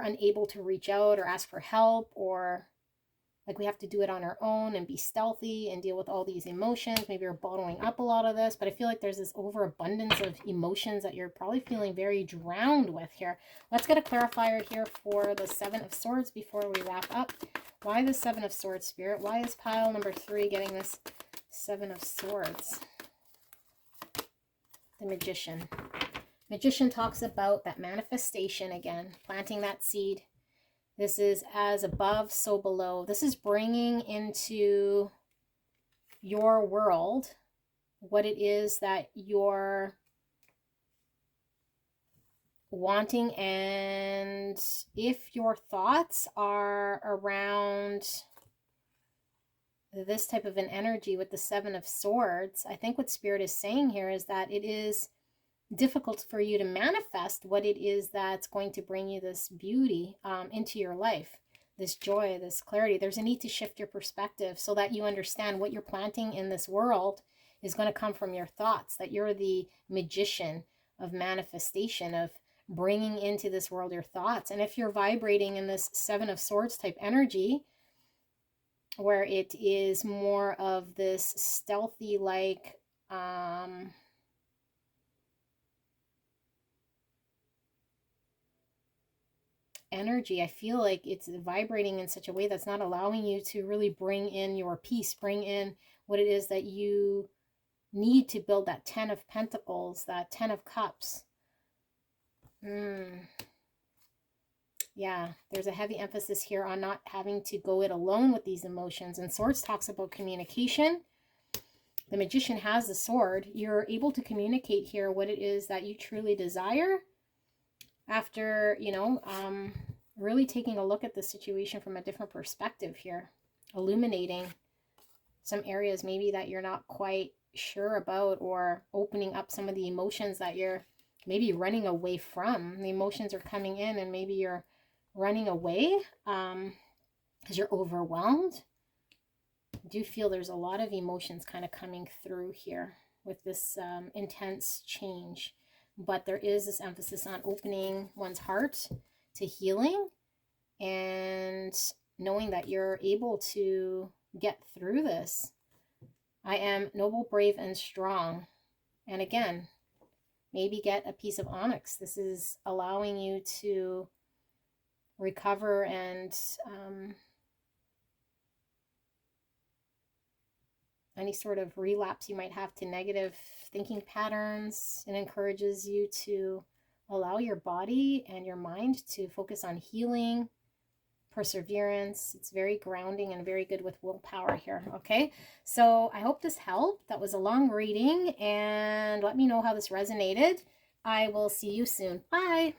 unable to reach out or ask for help, or like we have to do it on our own and be stealthy and deal with all these emotions. Maybe you're bottling up a lot of this, but I feel like there's this overabundance of emotions that you're probably feeling very drowned with here. Let's get a clarifier here for the Seven of Swords before we wrap up. Why the Seven of Swords, Spirit? Why is pile number 3 getting this Seven of Swords? The Magician. Magician talks about that manifestation again, planting that seed. This is as above, so below. This is bringing into your world what it is that you're wanting. And if your thoughts are around this type of an energy with the Seven of Swords, I think what Spirit is saying here is that it is difficult for you to manifest what it is that's going to bring you this beauty into your life, this joy, this clarity. There's a need to shift your perspective so that you understand what you're planting in this world is going to come from your thoughts, that you're the magician of manifestation, of bringing into this world your thoughts. And if you're vibrating in this Seven of Swords type energy, where it is more of this stealthy like energy, I feel like it's vibrating in such a way that's not allowing you to really bring in your peace, bring in what it is that you need to build that 10 of Pentacles, that 10 of Cups. Yeah, there's a heavy emphasis here on not having to go it alone with these emotions. And Swords talks about communication. The Magician has the sword. You're able to communicate here what it is that you truly desire after, really taking a look at the situation from a different perspective here, illuminating some areas maybe that you're not quite sure about, or opening up some of the emotions that you're maybe running away from. The emotions are coming in and maybe you're running away because you're overwhelmed. I do feel there's a lot of emotions kind of coming through here with this intense change. But there is this emphasis on opening one's heart to healing and knowing that you're able to get through this. I am noble, brave, and strong. And again, maybe get a piece of onyx. This is allowing you to recover and any sort of relapse you might have to negative thinking patterns. It encourages you to allow your body and your mind to focus on healing, perseverance. It's very grounding and very good with willpower here. Okay, so I hope this helped. That was a long reading, and let me know how this resonated. I will see you soon. Bye.